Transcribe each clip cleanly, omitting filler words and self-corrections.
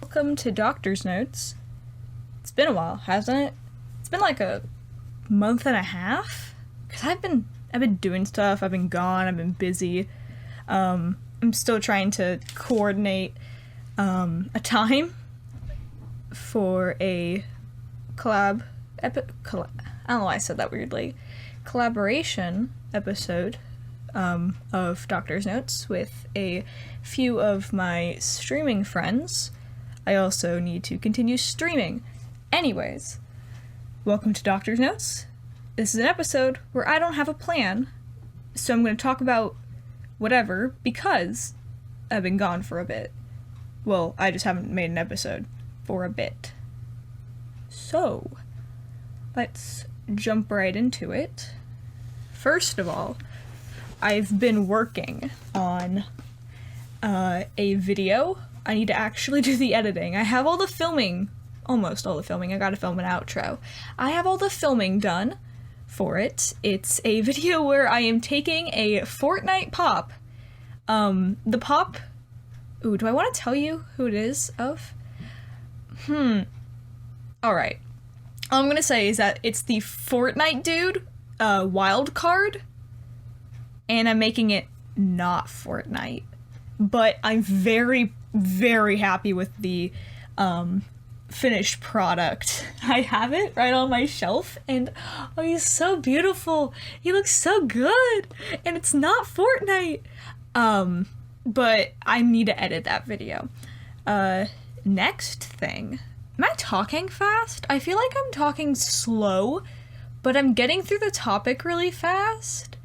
Welcome to Doctor's Notes. It's been a while, hasn't it? It's been like a month and a half? Because I've been doing stuff, I've been gone, I've been busy. I'm still trying to coordinate a time for a I don't know why I said that weirdly. Collaboration episode of Doctor's Notes with a few of my streaming friends. I also need to continue streaming. Anyways, welcome to Doctor's Notes. This is an episode where I don't have a plan, so I'm going to talk about whatever because I've been gone for a bit. Well, I just haven't made an episode for a bit. So, let's jump right into it. First of all, I've been working on a video. I need to actually do the editing. I have all the filming, almost all the filming. I gotta film an outro. I have all the filming done for it. It's a video where I am taking a Fortnite pop. The pop... Ooh, do I want to tell you who it is of? Alright. All I'm gonna say is that it's the Fortnite dude, wild card, and I'm making it not Fortnite. But I'm very, very happy with the finished product. I have it right on my shelf, and oh, he's so beautiful. He looks so good, and it's not Fortnite. But I need to edit that video. Next thing. Am I talking fast? I feel like I'm talking slow, but I'm getting through the topic really fast.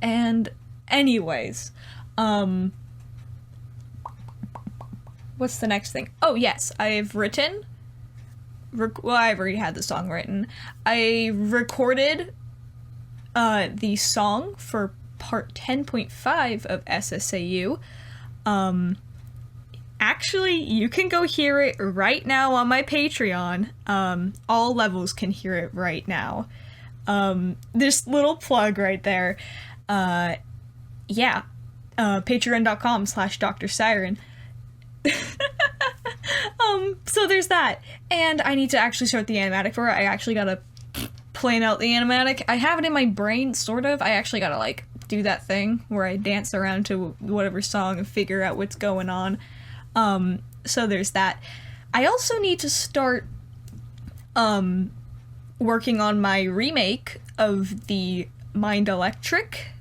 And anyways, what's the next thing? Oh, yes, I've written... well, I've already had the song written. I recorded the song for part 10.5 of SSAU. Actually, you can go hear it right now on my Patreon. All levels can hear it right now. This little plug right there. Yeah. Patreon.com/DoctorSiren. So there's that. And I need to actually start the animatic for it. I actually gotta plan out the animatic. I have it in my brain, sort of. I actually gotta, like, do that thing where I dance around to whatever song and figure out what's going on. So there's that. I also need to start, working on my remake of the Mind Electric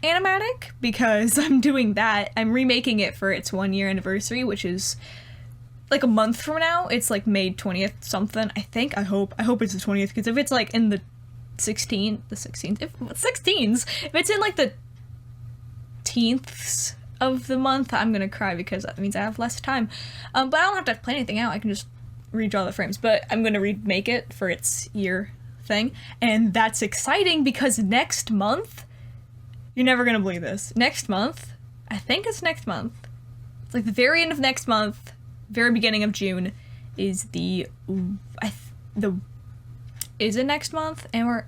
animatic, because I'm doing that. I'm remaking it for its 1 year anniversary, which is like a month from now. It's like May 20th something, I think. I hope it's the 20th, because if it's like in the 16th, if it's in like the 10th of the month, I'm gonna cry, because that means I have less time. But I don't have to plan anything out. I can just redraw the frames, but I'm gonna remake it for its year thing, and that's exciting because next month, you're never gonna believe this, next month, I think it's next month, it's like the very end of next month, very beginning of June, is is it next month? And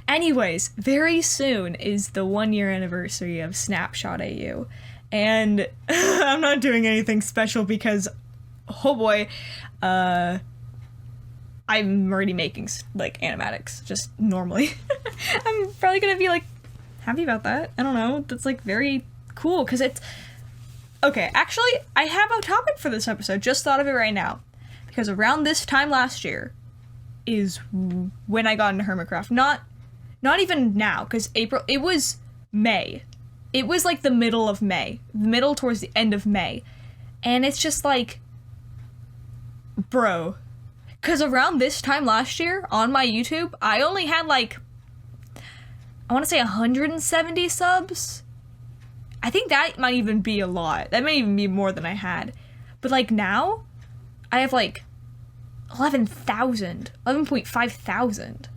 anyways, very soon is the 1 year anniversary of Snapshot AU, and I'm not doing anything special because, oh boy, I'm already making, like, animatics, just normally. I'm probably gonna be, like, happy about that. I don't know, that's, like, very cool, because it's... Okay, actually, I have a topic for this episode, just thought of it right now, because around this time last year is when I got into Hermitcraft. Not even now, because April, it was May. It was, like, the middle of May. Middle towards the end of May. And it's just, like... Bro. Because around this time last year, on my YouTube, I only had, like... I want to say 170 subs? I think that might even be a lot. That may even be more than I had. But, like, now, I have, like, 11.5 thousand.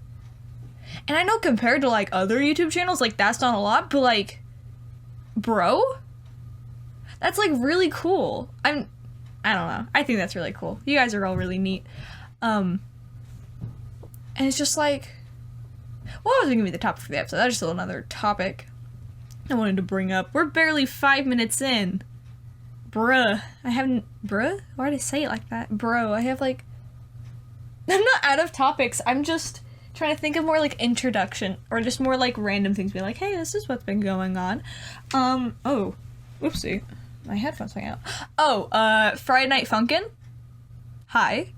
And I know compared to, like, other YouTube channels, like, that's not a lot, but, like, bro? That's, like, really cool. I don't know. I think that's really cool. You guys are all really neat. And it's just, like... Well, that was gonna be the topic for the episode. That's just another topic I wanted to bring up. We're barely 5 minutes in. bruh. I haven't, bruh? Why did I say it like that? Bro, I have like, I'm not out of topics. I'm just trying to think of more like introduction or just more like random things. Be like, hey, this is what's been going on. Oh, oopsie. My headphones went out. Oh, Friday Night Funkin'. Hi.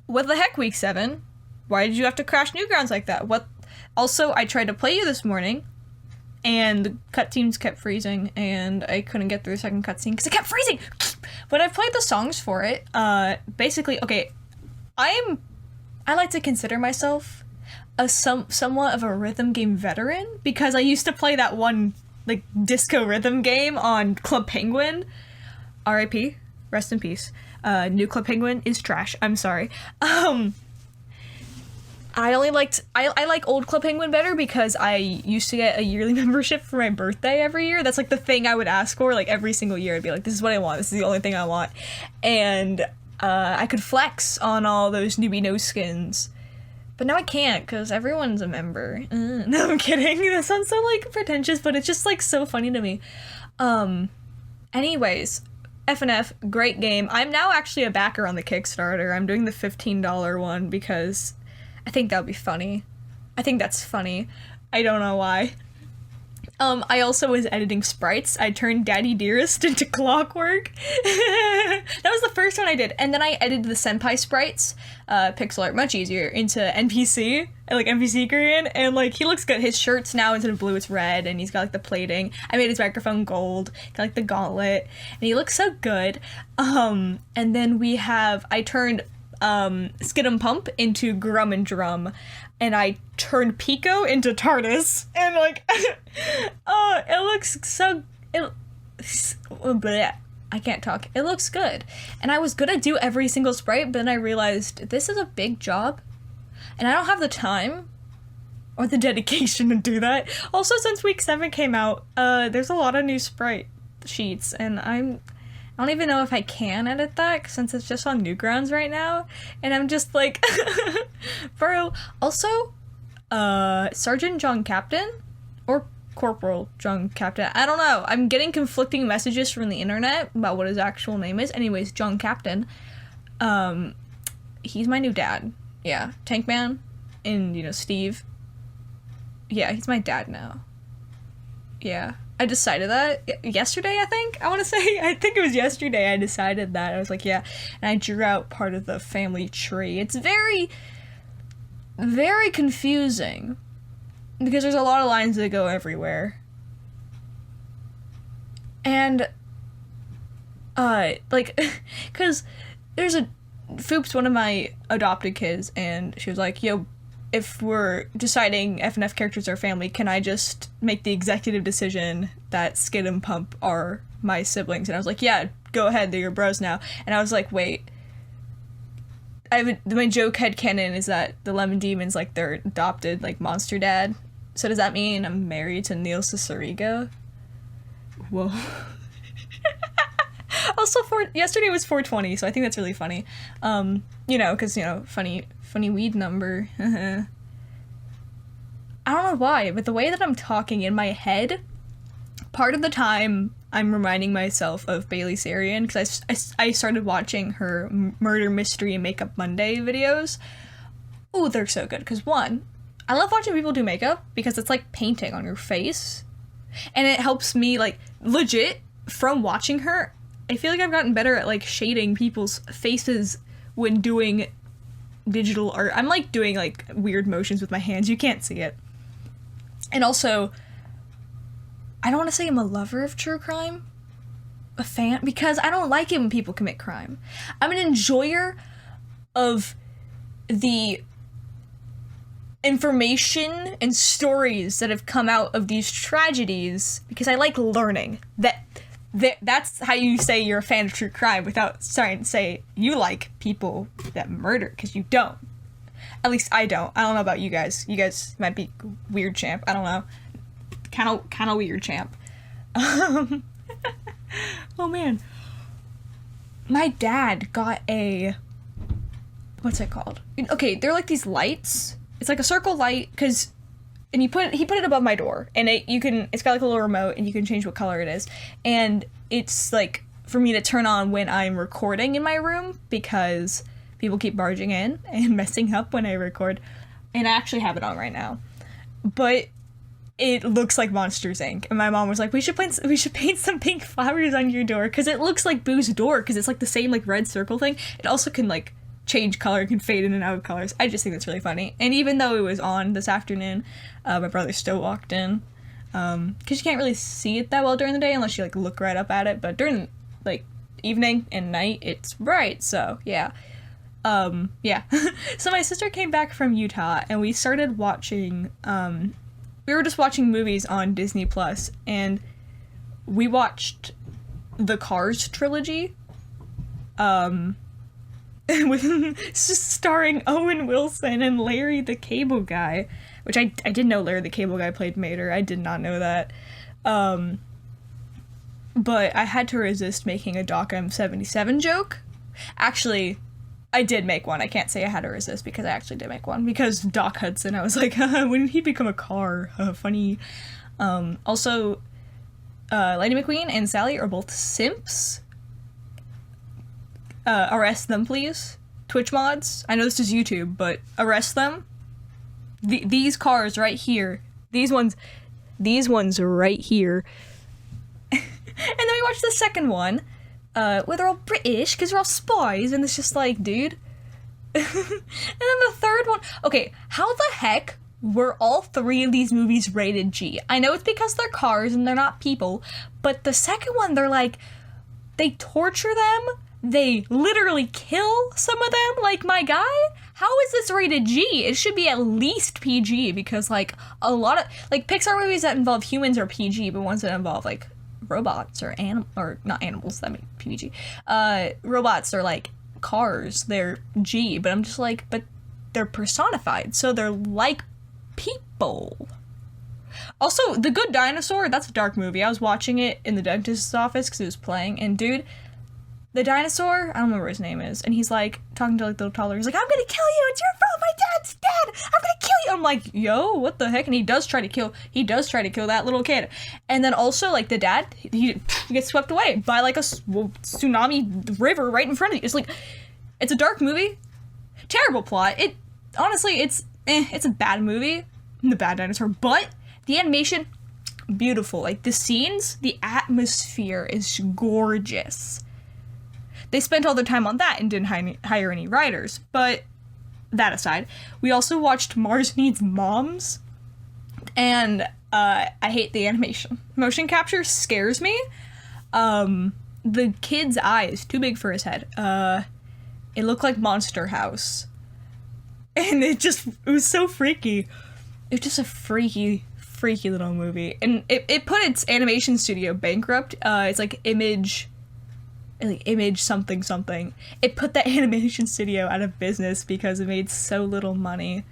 What the heck, week 7? Why did you have to crash Newgrounds like that? What? Also, I tried to play you this morning, and the cutscenes kept freezing, and I couldn't get through the second cutscene because it kept freezing! But I played the songs for it. Basically, okay, I like to consider myself a somewhat of a rhythm game veteran, because I used to play that one, like, disco rhythm game on Club Penguin. R.I.P. Rest in peace. New Club Penguin is trash. I'm sorry. I like old Club Penguin better because I used to get a yearly membership for my birthday every year. That's like the thing I would ask for, like every single year. I'd be like, this is what I want. This is the only thing I want. And I could flex on all those newbie no skins. But now I can't because everyone's a member. No, I'm kidding. That sounds so like pretentious, but it's just like so funny to me. Anyways, FNF, great game. I'm now actually a backer on the Kickstarter. I'm doing the $15 one because I think that would be funny. I think that's funny. I don't know why. I also was editing sprites. I turned Daddy Dearest into Clockwork. That was the first one I did. And then I edited the Senpai sprites, pixel art, much easier, into NPC, like NPC Korean, and like he looks good. His shirt's now instead of blue, it's red, and he's got like the plating. I made his microphone gold, got like the gauntlet, and he looks so good. And then I turned Skid and Pump into Grum and Drum, and I turned Pico into TARDIS, and like, oh, it looks so, bleh, I can't talk. It looks good, and I was gonna do every single sprite, but then I realized this is a big job, and I don't have the time or the dedication to do that. Also, since week 7 came out, there's a lot of new sprite sheets, and I don't even know if I can edit that since it's just on Newgrounds right now. And I'm just like, bro. Also, Sergeant John Captain or Corporal John Captain. I don't know. I'm getting conflicting messages from the internet about what his actual name is. Anyways, John Captain. He's my new dad. Yeah, Tank Man and, Steve. Yeah, he's my dad now. Yeah. I decided that yesterday, I think. I think it was yesterday I decided that. I was like, yeah. And I drew out part of the family tree. It's very, very confusing because there's a lot of lines that go everywhere. And, because there's Foop's one of my adopted kids, and she was like, yo, if we're deciding FNF characters are family, can I just make the executive decision that Skid and Pump are my siblings? And I was like, yeah, go ahead, they're your bros now. And I was like, wait. My joke headcanon is that the Lemon Demon's like their adopted, like, monster dad. So does that mean I'm married to Neil Cicerigo? Whoa. Also, yesterday was 420, so I think that's really funny. Because, funny weed number. I don't know why, but the way that I'm talking in my head, part of the time I'm reminding myself of Bailey Sarian, because I started watching her Murder Mystery and Makeup Monday videos. Ooh, they're so good, because one, I love watching people do makeup, because it's like painting on your face, and it helps me, like, legit, from watching her, I feel like I've gotten better at, like, shading people's faces when doing digital art. I'm like doing like weird motions with my hands. You can't see it. And also, I don't want to say I'm a lover of true crime, a fan, because I don't like it when people commit crime. I'm an enjoyer of the information and stories that have come out of these tragedies because I like learning. That's how you say you're a fan of true crime without starting to say you like people that murder, because you don't. At least I don't. I don't know about you guys. You guys might be weird champ. I don't know. Kind of weird champ. Oh man. My dad got a... What's it called? Okay, they're like these lights. It's like a circle light, because and he put it above my door, and it's got like a little remote, and you can change what color it is, and it's like for me to turn on when I'm recording in my room, because people keep barging in and messing up when I record, and I actually have it on right now, but it looks like Monsters Inc. And my mom was like, we should paint some pink flowers on your door, because it looks like Boo's door, because it's like the same like red circle thing. It also can like change color, and can fade in and out of colors. I just think that's really funny. And even though it was on this afternoon, my brother still walked in, because you can't really see it that well during the day unless you like look right up at it, but during like evening and night it's bright. So yeah. So my sister came back from Utah, and we started watching we were just watching movies on Disney Plus, and we watched the Cars trilogy, with starring Owen Wilson and Larry the Cable Guy, which I didn't know Larry the Cable Guy played Mater. I did not know that. But I had to resist making a Doc M77 joke. Actually, I did make one. I can't say I had to resist, because I actually did make one. Because Doc Hudson, I was like, when did he become a car? Funny. Also, Lightning McQueen and Sally are both simps. Arrest them, please. Twitch mods. I know this is YouTube, but arrest them. These cars right here. These ones right here. And then we watched the second one, where they're all British, because they're all spies, and it's just like, dude. And then the third one, okay, how the heck were all three of these movies rated G? I know it's because they're cars and they're not people, but the second one, they're like, they torture them, they literally kill some of them, like my guy? How is this rated G? It should be at least PG, because like a lot of, like, Pixar movies that involve humans are PG, but ones that involve like robots or not animals, that make PG. Robots are like cars, they're G, but I'm just like, but they're personified, so they're like people. Also, The Good Dinosaur, that's a dark movie. I was watching it in the dentist's office because it was playing, and dude, the dinosaur, I don't remember what his name is, and he's like talking to like the little toddler, he's like, I'm gonna kill you, it's your fault, my dad's dead, I'm gonna kill you. I'm like, yo, what the heck? And he does try to kill that little kid. And then also, like, the dad, he gets swept away by like a tsunami river right in front of you. It's like, it's a dark movie, terrible plot. It honestly, it's a bad movie, The Bad Dinosaur, but the animation, beautiful. Like, the scenes, the atmosphere is gorgeous. They spent all their time on that and didn't hire any writers. But that aside, we also watched Mars Needs Moms, and I hate the animation. Motion capture scares me. The kid's eye is too big for his head. It looked like Monster House. And it was so freaky. It was just a freaky little movie. And it put its animation studio bankrupt. It's like Image something. It put that animation studio out of business because it made so little money.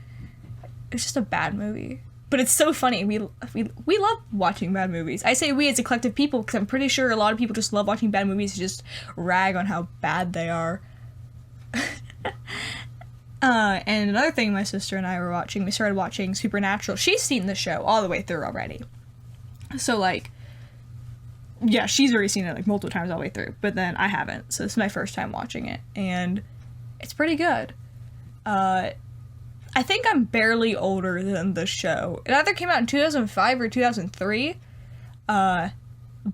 It's just a bad movie. But it's so funny. We love watching bad movies. I say we as a collective people because I'm pretty sure a lot of people just love watching bad movies to just rag on how bad they are. And another thing my sister and I were watching, we started watching Supernatural. She's seen the show all the way through already. So, like, yeah, she's already seen it, like, multiple times all the way through. But then I haven't, so this is my first time watching it. And it's pretty good. I think I'm barely older than the show. It either came out in 2005 or 2003. But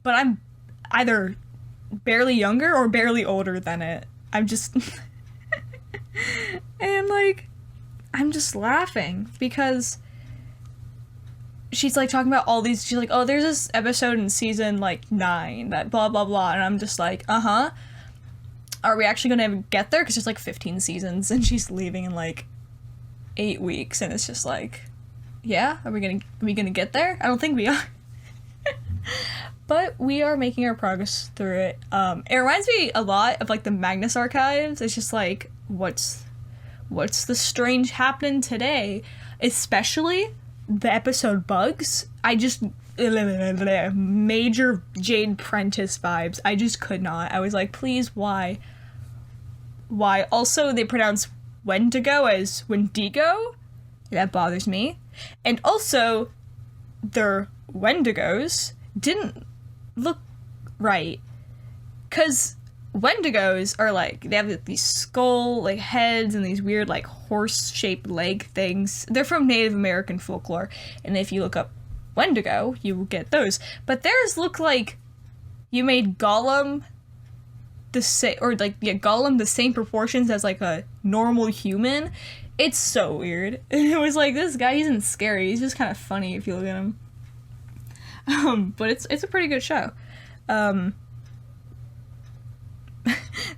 I'm either barely younger or barely older than it. I'm just... And, like, I'm just laughing because she's, like, talking about all these, she's like, oh, there's this episode in season, like, 9 that blah, blah, blah, and I'm just like, uh-huh. Are we actually gonna get there? Because there's, like, 15 seasons, and she's leaving in, like, 8 weeks, and it's just like, yeah, are we gonna get there? I don't think we are. But we are making our progress through it. It reminds me a lot of, like, the Magnus Archives. It's just like, what's the strange happening today? Especially the episode Bugs. I just major Jade Prentice vibes. I just could not. I was like, please, why? Also, they pronounce Wendigo as Wendigo. That bothers me. And also, their Wendigos didn't look right. Because Wendigos are like, they have these skull like heads and these weird like horse-shaped leg things. They're from Native American folklore, and if you look up Wendigo, you will get those. But theirs look like you made Gollum the same, or like, yeah, Gollum the same proportions as like a normal human. It's so weird. And it was like, this guy isn't scary. He's just kind of funny if you look at him. But it's a pretty good show.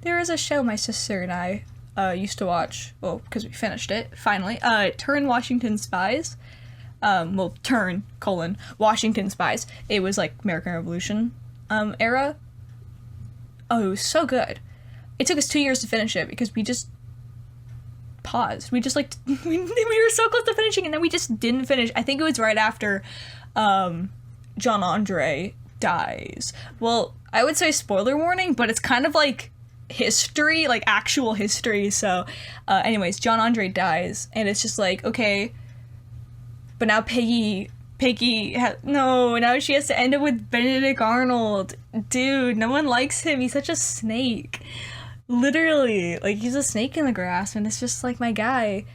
There is a show my sister and I used to watch, well, because we finished it, finally, Turn Washington Spies. Turn, Washington Spies. It was like American Revolution era. Oh, it was so good. It took us 2 years to finish it because we just paused. We just like, we were so close to finishing and then we just didn't finish. I think it was right after John Andre dies. Well, I would say spoiler warning, but it's kind of like history, like actual history. So anyways, John Andre dies and it's just like, okay, but now Peggy now she has to end up with Benedict Arnold. Dude, no one likes him. He's such a snake. Literally, like, he's a snake in the grass, and it's just like my guy.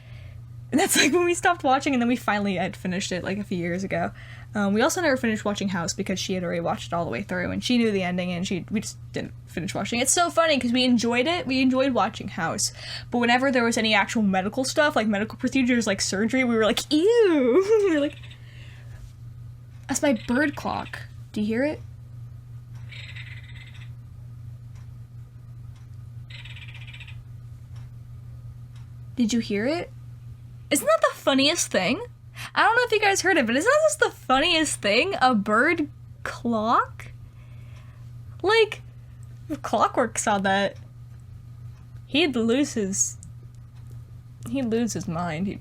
And that's like when we stopped watching, and then we finally had finished it like a few years ago. We also never finished watching House because she had already watched it all the way through, and she knew the ending, and we just didn't finish watching it. It's so funny because we enjoyed it. We enjoyed watching House, but whenever there was any actual medical stuff, like medical procedures, like surgery, we were like, ew. We were like, that's my bird clock. Do you hear it? Did you hear it? Isn't that the funniest thing? I don't know if you guys heard it, but isn't that just the funniest thing? A bird clock? Like, if Clockwork saw that, he'd lose his mind.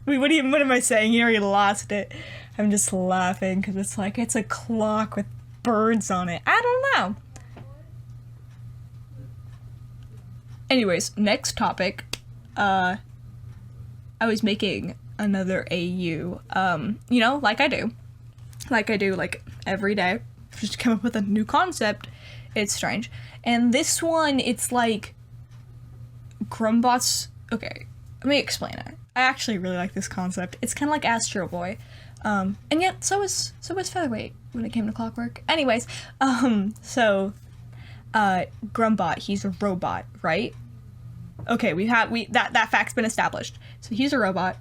What am I saying? He already lost it. I'm just laughing because it's like, it's a clock with birds on it. I don't know. Anyways, next topic. I was making another AU, you know, like I do, like every day, just come up with a new concept. It's strange. And this one, it's like Grumbot's, okay, let me explain it. I actually really like this concept. It's kind of like Astro Boy, and yet so is Featherweight when it came to Clockwork. Anyways, Grumbot, he's a robot, right? Okay, that fact's been established. So he's a robot,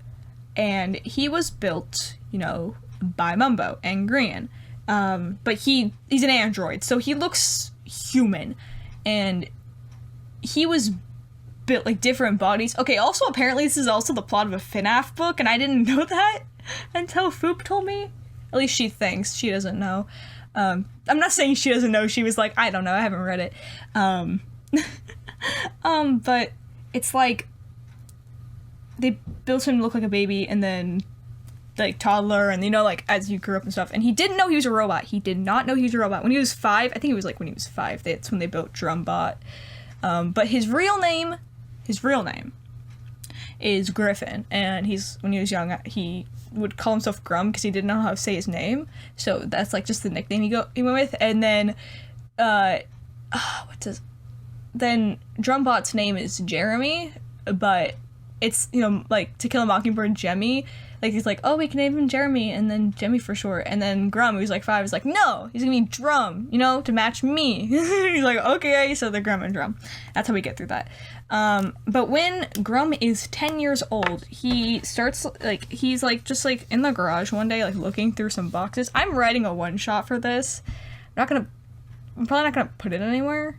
and he was built, you know, by Mumbo and Grian. But he's an android, so he looks human, and he was built like different bodies. Okay, also apparently this is also the plot of a FNAF book, and I didn't know that until Foop told me. At least she thinks. She doesn't know. I'm not saying she doesn't know. She was like, I don't know, I haven't read it. But it's like they built him to look like a baby and then like toddler, and you know, like as you grew up and stuff, and he didn't know he was a robot. He did not know he was a robot. When he was 5, I think it was like when he was 5, that's when they built Drumbot. But his real name is Griffin, and when he was young, he would call himself Grum because he didn't know how to say his name, so that's like just the nickname he went with. And then then Drumbot's name is Jeremy, but it's, you know, like To Kill a Mockingbird, Jemmy. Like, he's like, oh, we can name him Jeremy, and then Jemmy for short. And then Grum, who's like 5, is like, no, he's gonna be Drum, you know, to match me. He's like, okay, so they're Grum and Drum. That's how we get through that. But when Grum is 10 years old, he starts, like, he's like, just like in the garage one day, like looking through some boxes. I'm writing a one-shot for this. I'm probably not gonna put it anywhere.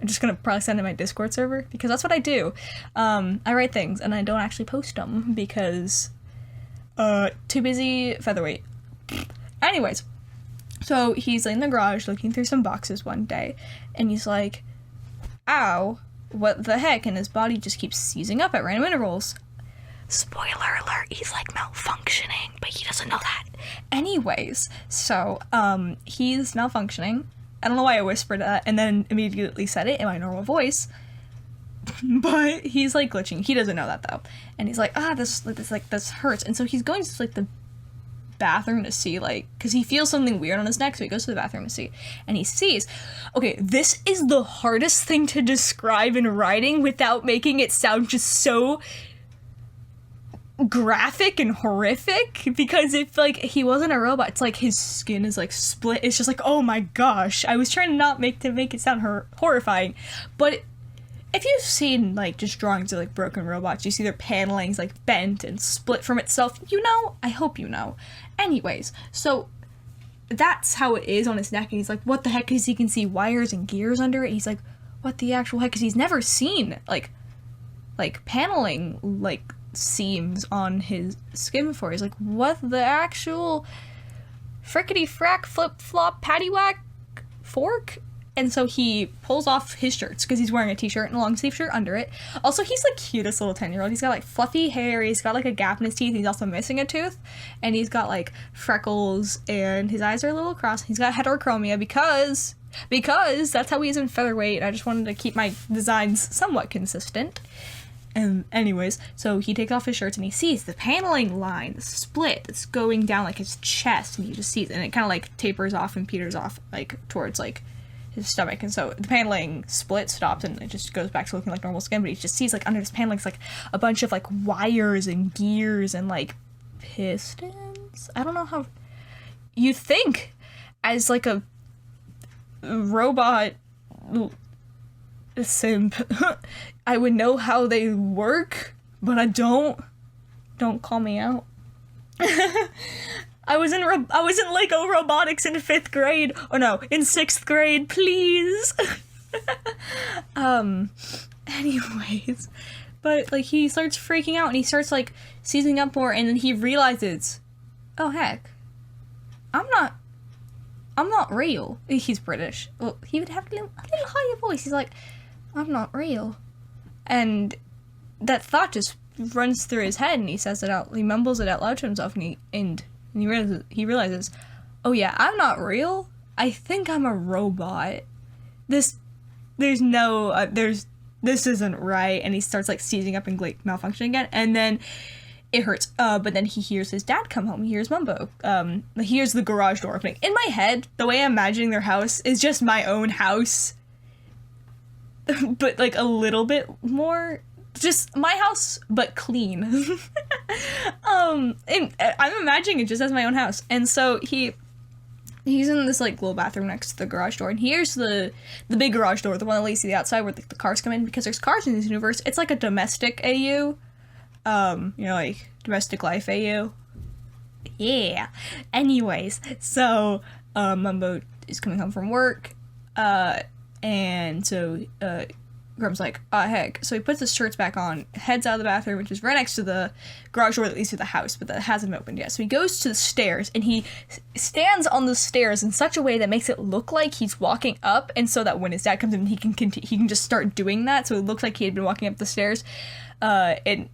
I'm just gonna probably send it to my Discord server, because that's what I do. I write things, and I don't actually post them, because, too busy, Featherweight. Anyways, so he's in the garage looking through some boxes one day, and he's like, ow, what the heck, and his body just keeps seizing up at random intervals. Spoiler alert, he's like malfunctioning, but he doesn't know that. Anyways, so, he's malfunctioning. I don't know why I whispered that and then immediately said it in my normal voice. but he's like glitching. He doesn't know that though, and he's like, this hurts, and so he's going to like the bathroom to see, like, because he feels something weird on his neck, so he goes to the bathroom to see, and he sees, okay, this is the hardest thing to describe in writing without making it sound just so graphic and horrific, because if like he wasn't a robot, it's like his skin is like split. It's just like, oh my gosh, I was trying to not make it sound horrifying, but if you've seen like just drawings of like broken robots, you see their paneling's like bent and split from itself, you know. I hope you know. Anyways, so that's how it is on his neck, and he's like, what the heck? Because he can see wires and gears under it. He's like, what the actual heck? Because he's never seen like paneling like seams on his skin before. He's like, what the actual frickety frack flip flop patty whack fork? And so he pulls off his shirts because he's wearing a t-shirt and a long sleeve shirt under it. Also, he's like cutest little 10-year-old. He's got like fluffy hair. He's got like a gap in his teeth. He's also missing a tooth, and he's got like freckles, and his eyes are a little crossed. He's got heterochromia because that's how he is in Featherweight. I just wanted to keep my designs somewhat consistent. And anyways, so he takes off his shirts and he sees the paneling line, the split that's going down like his chest, and he just sees it, and it kind of like tapers off and peters off like towards like his stomach, and so the paneling split stops and it just goes back to looking like normal skin, but he just sees like under his paneling it's like a bunch of like wires and gears and like pistons. I don't know how you think as like a robot simp I would know how they work, but I don't call me out. I was in Lego robotics in 5th grade. Oh no, in 6th grade, please. Anyways, but like he starts freaking out and he starts like seizing up more, and then he realizes, oh heck, I'm not real. He's British. Well, he would have a little higher voice. He's like, I'm not real. And that thought just runs through his head, and he says it out. He mumbles it out loud to himself, and he realizes, oh yeah, I'm not real. I think I'm a robot. This isn't right. And he starts like seizing up and like malfunctioning again, and then it hurts. But then he hears his dad come home. He hears Mumbo. He hears the garage door opening. In my head, the way I'm imagining their house is just my own house, but like a little bit more. Just my house, but clean. And I'm imagining it just as my own house. And so he's in this like little bathroom next to the garage door, and here's the big garage door, the one that leads to the outside where the cars come in, because there's cars in this universe. It's like a domestic AU, like domestic life AU. Yeah. Anyways, so Mumbo is coming home from work, and so Grum's like, oh heck. So he puts his shirts back on, heads out of the bathroom, which is right next to the garage door that leads to the house, but that hasn't opened yet. So he goes to the stairs, and he stands on the stairs in such a way that makes it look like he's walking up, and so that when his dad comes in, he can just start doing that, so it looks like he had been walking up the stairs. And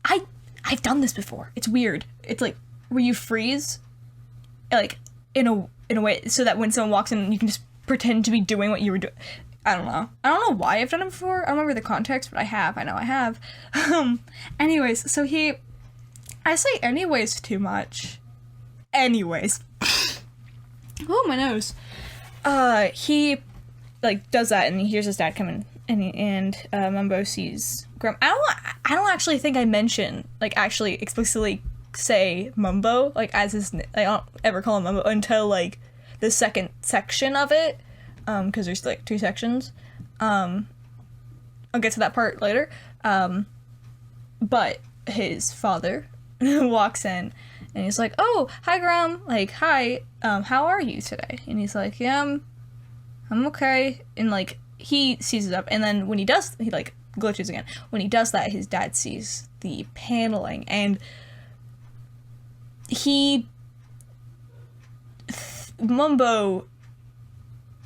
I've done this before. It's weird. It's like where you freeze, like in a way, so that when someone walks in, you can just pretend to be doing what you were doing. I don't know why I've done it before. I don't remember the context, but I know I have. Anyways, so I say anyways too much. Anyways. Oh, my nose. He, like, does that, and he hears his dad come in, and Mumbo sees Grum. I don't actually think I mention, like, actually explicitly say Mumbo, like, as his, I don't ever call him Mumbo until, like, the second section of it. Because there's like 2 sections. I'll get to that part later. But his father walks in, and he's like, oh, hi Grum, like, hi, how are you today? And he's like, yeah, I'm okay. And like, he seizes up, and then when he does, he like glitches again. When he does that, his dad sees the paneling, and Mumbo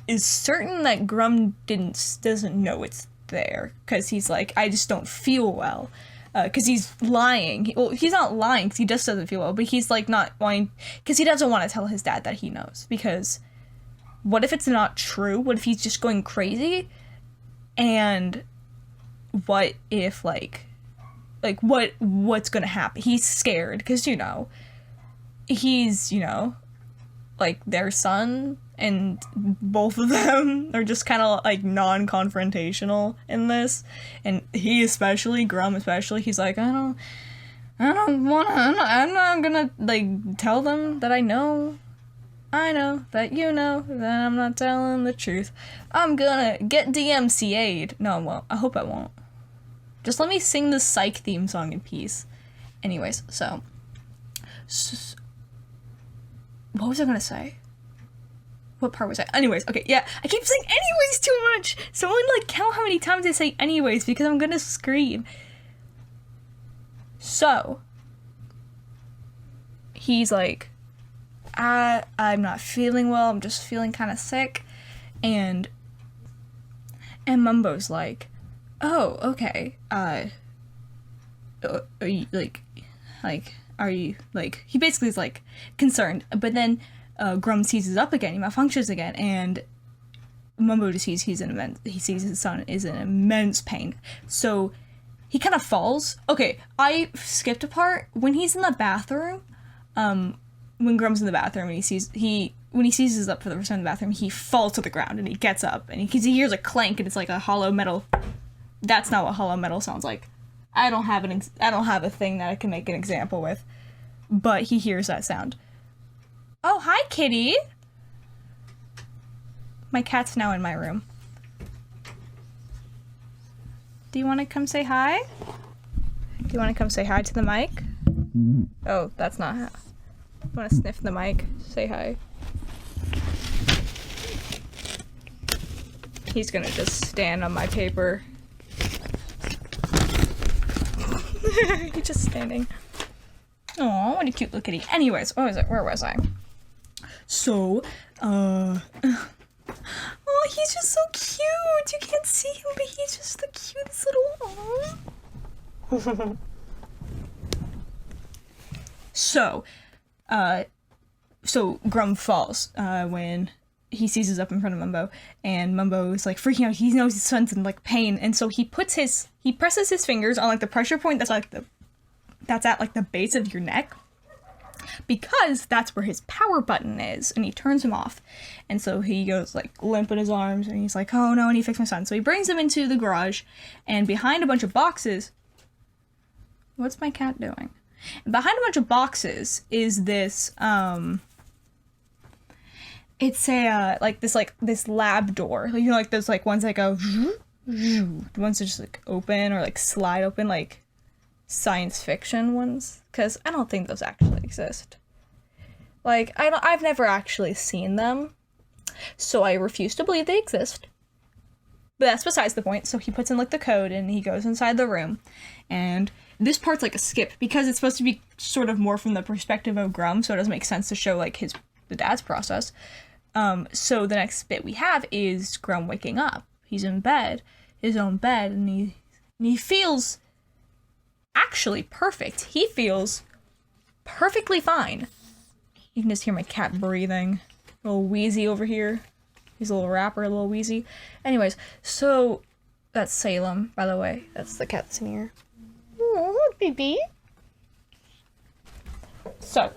is certain that Grum doesn't know it's there, because he's like, I just don't feel well, because he's lying. He's not lying, because he just doesn't feel well, but he's like not wanting, because he doesn't want to tell his dad that he knows, because what if it's not true? What if he's just going crazy? And what if, what's gonna happen? He's scared, because, he's, like, their son, and both of them are just kind of, like, non-confrontational in this, and Grum especially, he's like, I'm not gonna, like, tell them that I know that that I'm not telling the truth. I'm gonna get DMCA'd. No, I won't. I hope I won't. Just let me sing the Psych theme song in peace. Anyways, so what was I gonna say? What part was I? Anyways, okay, yeah, I keep saying anyways too much. Someone, like, count how many times I say anyways, because I'm gonna scream. So, he's like, I'm not feeling well, I'm just feeling kind of sick, and Mumbo's like, oh, okay, are you, are you, he basically is, like, concerned, but then, Grum seizes up again, he malfunctions again, and Mumbo just sees he sees his son is in immense pain, so he kind of falls. Okay, I skipped a part. When he's in the bathroom, when Grum's in the bathroom and when he seizes up for the first time in the bathroom, he falls to the ground and he gets up and he hears a clank and it's like a hollow metal. That's not what hollow metal sounds like. I don't have a thing that I can make an example with, but he hears that sound. Oh, hi, kitty. My cat's now in my room. Do you want to come say hi? Do you want to come say hi to the mic? Oh, that's not how. You want to sniff the mic? Say hi. He's gonna just stand on my paper. He's just standing. Oh, what a cute little kitty. Anyways, where was I? So, oh, he's just so cute. You can't see him, but he's just the cutest little. So Grum falls when he seizes up in front of Mumbo, and Mumbo is like freaking out. He knows his son's in, like, pain, and so he presses his fingers on, like, the pressure point that's at, like, the base of your neck, because that's where his power button is, and he turns him off. And so he goes, like, limp in his arms, and he's like, oh no, I need to fix my son. So he brings him into the garage, and behind a bunch of boxes, what's my cat doing? And behind a bunch of boxes is this, it's a, this lab door. Like, those, like, ones that go, the ones that just, like, open, or, like, slide open, like, science fiction ones, because I don't think those actually exist. Like, I've never actually seen them, so I refuse to believe they exist. But that's besides the point. So he puts in, like, the code, and he goes inside the room, and this part's like a skip, because it's supposed to be sort of more from the perspective of Grum, so it doesn't make sense to show, like, the dad's process. So the next bit we have is Grum waking up. He's in bed, his own bed, and he feels actually perfect. He feels perfectly fine. You can just hear my cat breathing. A little wheezy over here. He's a little rapper, a little wheezy. Anyways, so that's Salem, by the way. That's the cat that's in here. Oh, baby. So,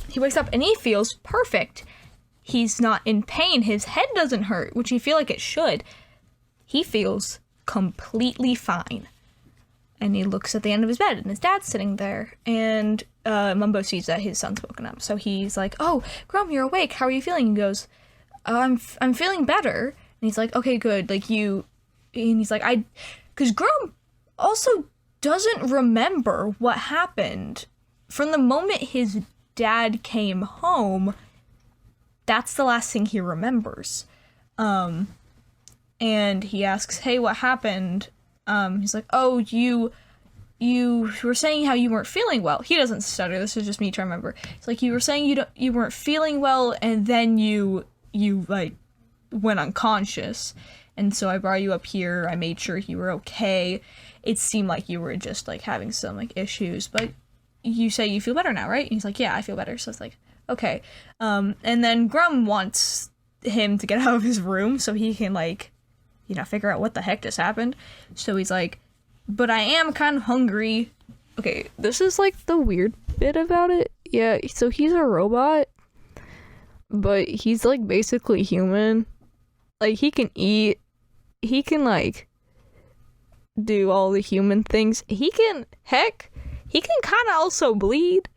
he wakes up and he feels perfect. He's not in pain. His head doesn't hurt, which you feel like it should. He feels completely fine. And he looks at the end of his bed, and his dad's sitting there, and Mumbo sees that his son's woken up. So he's like, oh, Grum, you're awake. How are you feeling? He goes, I'm feeling better. And he's like, okay, good. Like, and he's like, because Grum also doesn't remember what happened. From the moment his dad came home, that's the last thing he remembers. And he asks, hey, what happened? He's like, oh, you were saying how you weren't feeling well. He doesn't stutter. This is just me trying to remember. It's like, you were saying you weren't feeling well, and then you like went unconscious. And so I brought you up here. I made sure you were okay. It seemed like you were just, like, having some, like, issues, but you say you feel better now, right? And he's like, yeah, I feel better. So it's like, okay. And then Grum wants him to get out of his room so he can, like, figure out what the heck just happened. So he's like, but I am kind of hungry. Okay, this is like the weird bit about it. Yeah, so he's a robot, but he's like basically human. Like, he can eat, he can like do all the human things. He can kind of also bleed.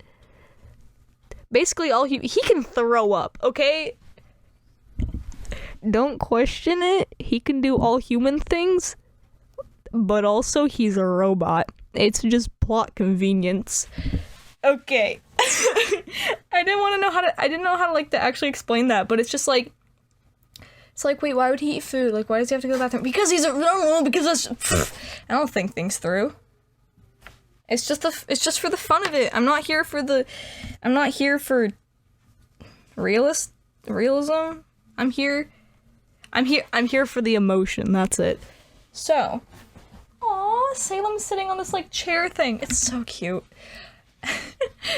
Basically he can throw up, okay? Don't question it. He can do all human things, but also he's a robot. It's just plot convenience. Okay. I didn't know how to like to actually explain that, but it's just like, it's like, wait, why would he eat food? Like, why does he have to go to the bathroom? Because I don't think things through. It's just for the fun of it. I'm not here for realism. I'm here for the emotion. That's it. So, aw, Salem's sitting on this like chair thing. It's so cute.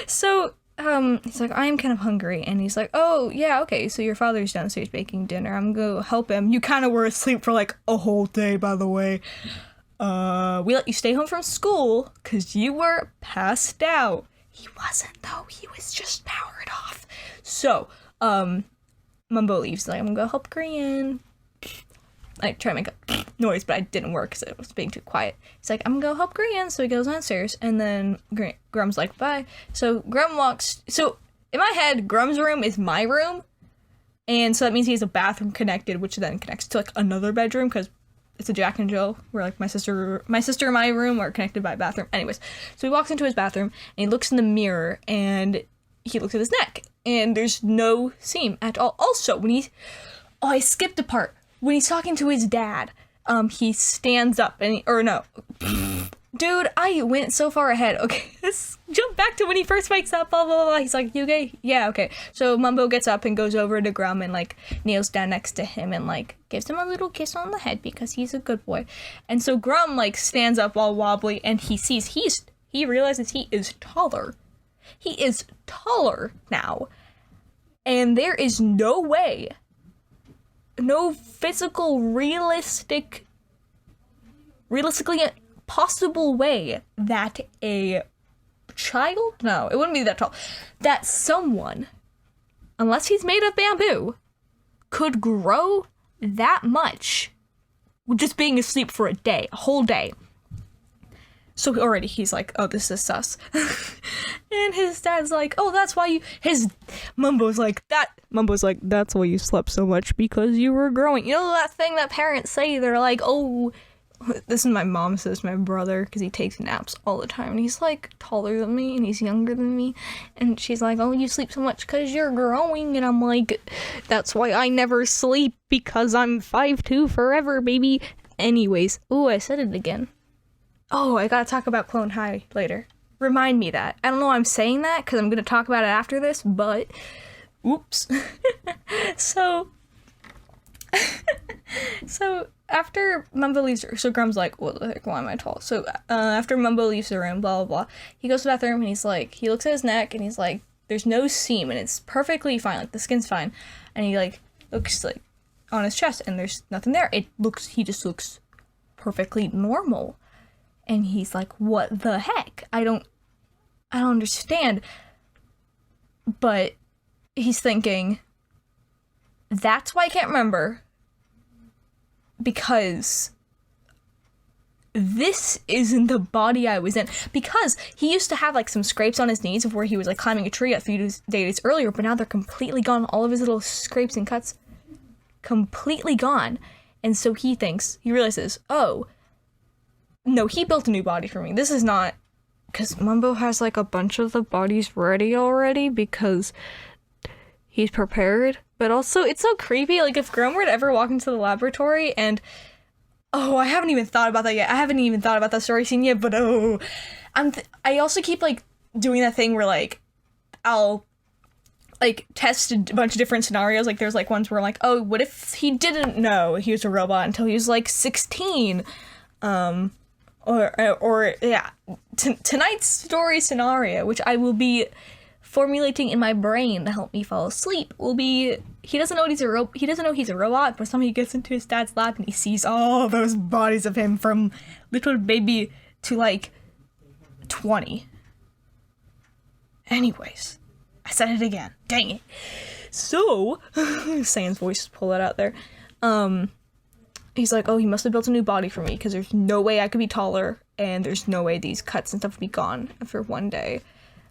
So, he's like, I am kind of hungry, and he's like, oh yeah, okay, so your father's downstairs baking dinner. I'm gonna go help him. You kind of were asleep for like a whole day, by the way. We let you stay home from school because you were passed out. He wasn't though. He was just powered off. So, Mumbo leaves. Like, I'm gonna go help Grian. I try to make a noise, but it didn't work because it was being too quiet. He's like, I'm gonna go help Grian. So he goes downstairs, and then Grum's like, bye. So Grum walks. So in my head, Grum's room is my room, and so that means he has a bathroom connected, which then connects to like another bedroom because it's a Jack and Jill where like my sister and my room are connected by a bathroom. Anyways, so he walks into his bathroom and he looks in the mirror and he looks at his neck and there's no seam at all. Also, I skipped a part. When he's talking to his dad, he stands up and dude, I went so far ahead. Okay, let's jump back to when he first wakes up, blah, blah, blah. He's like, you okay? Yeah, okay. So Mumbo gets up and goes over to Grum and, like, kneels down next to him and, like, gives him a little kiss on the head because he's a good boy. And so Grum, like, stands up all wobbly and he realizes he is taller. He is taller now. And there is no realistically possible way that a child? No, it wouldn't be that tall. That someone, unless he's made of bamboo, could grow that much just being asleep for a whole day. So already he's like, oh, this is sus. And his dad's like, oh, that's why Mumbo's like, that's why you slept so much, because you were growing. You know that thing that parents say? They're like, oh, this is my mom says my brother, because he takes naps all the time, and he's like taller than me, and he's younger than me, and she's like, oh, you sleep so much because you're growing, and I'm like, that's why I never sleep, because I'm 5'2" forever, baby. Anyways, ooh, I said it again. Oh, I gotta talk about Clone High later. Remind me that. I don't know why I'm saying that, because I'm gonna talk about it after this, but oops. So after Mumbo leaves, so Grum's like, what the heck, why am I tall? So after Mumbo leaves the room, blah, blah, blah, he goes to the bathroom and he's like, he looks at his neck and he's like, there's no seam and it's perfectly fine, like the skin's fine. And he like looks like on his chest and there's nothing there. He just looks perfectly normal. And he's like, what the heck? I don't understand. But he's thinking, that's why I can't remember. Because this isn't the body I was in. Because he used to have like some scrapes on his knees of where he was like climbing a tree a few days earlier, but now they're completely gone. All of his little scrapes and cuts, completely gone. And so he realizes, oh, no, he built a new body for me. This is not, because Mumbo has like a bunch of the bodies ready already because he's prepared. But also, it's so creepy, like, if Grum were to ever walk into the laboratory and, oh, I haven't even thought about that yet. I haven't even thought about that story scene yet, but oh. I also keep, like, doing that thing where, like, I'll, like, test a bunch of different scenarios. Like, there's, like, ones where I'm like, oh, what if he didn't know he was a robot until he was, like, 16? Tonight's story scenario, which I will be formulating in my brain to help me fall asleep, will be he doesn't know he doesn't know he's a robot, but somehow he gets into his dad's lab and he sees all those bodies of him from little baby to like 20. Anyways, I said it again. Dang it. So, Saiyans voice, pull that out there. He's like, oh, he must have built a new body for me because there's no way I could be taller and there's no way these cuts and stuff would be gone after one day.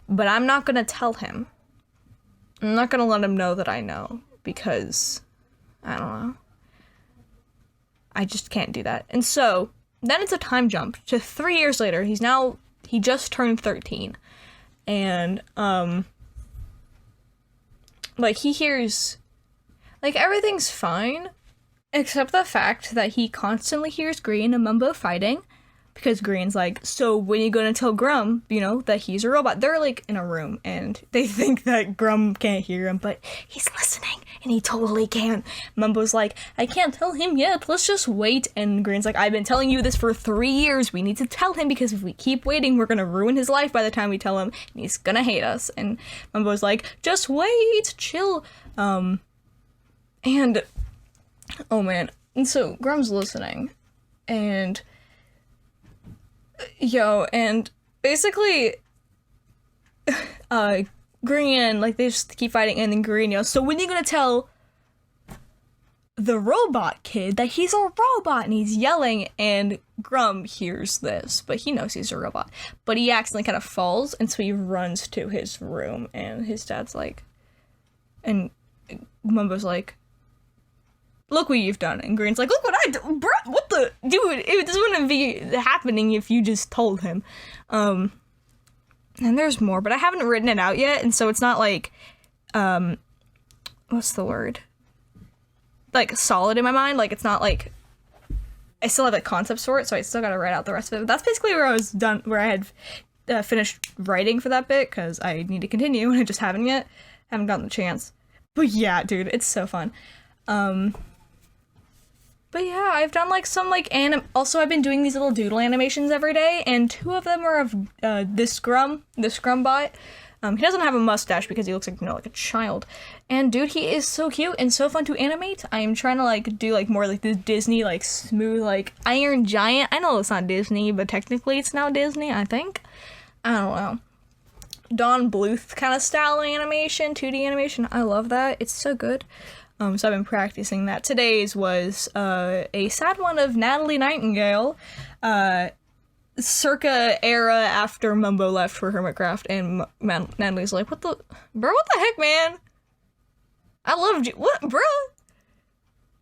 But I'm not gonna tell him. I'm not gonna let him know that I know because, I don't know. I just can't do that. And so, then it's a time jump to 3 years later. He just turned 13. And, like, he hears, like, everything's fine, except the fact that he constantly hears Green and Mumbo fighting, because Green's like, so when are you gonna tell Grum, you know, that he's a robot? They're, like, in a room, and they think that Grum can't hear him, but he's listening, and he totally can. Mumbo's like, I can't tell him yet, let's just wait, and Green's like, I've been telling you this for 3 years, we need to tell him, because if we keep waiting, we're gonna ruin his life by the time we tell him, and he's gonna hate us, and Mumbo's like, just wait, chill, and, oh man, and so Grum's listening, and and basically, Green, like, they just keep fighting, and then Green yells, so when are you gonna tell the robot kid that he's a robot? And he's yelling, and Grum hears this, but he knows he's a robot. But he accidentally kind of falls, and so he runs to his room, and his dad's like, and Mumbo's like, look what you've done. And Green's like, look what I did, bro, what the, dude, this wouldn't be happening if you just told him. And there's more, but I haven't written it out yet, and so it's not like, what's the word? Like, solid in my mind, like, it's not like, I still have a concept for it, so I still gotta write out the rest of it. But that's basically where I was done, where I had finished writing for that bit, because I need to continue, and I just haven't yet. Haven't gotten the chance. But yeah, dude, it's so fun. But yeah, I've done, like, some, like, also I've been doing these little doodle animations every day, and 2 of them are of, this Scrum bot. He doesn't have a mustache because he looks like, you know, like a child. And, dude, he is so cute and so fun to animate. I am trying to, like, do, like, more, like, this Disney, like, smooth, like, Iron Giant. I know it's not Disney, but technically it's now Disney, I think. I don't know. Don Bluth kind of style animation, 2D animation. I love that. It's so good. So I've been practicing that. Today's was a sad one of Natalie Nightingale, circa era after Mumbo left for Hermitcraft, and Natalie's like, what the heck, man? I loved you. What, bro?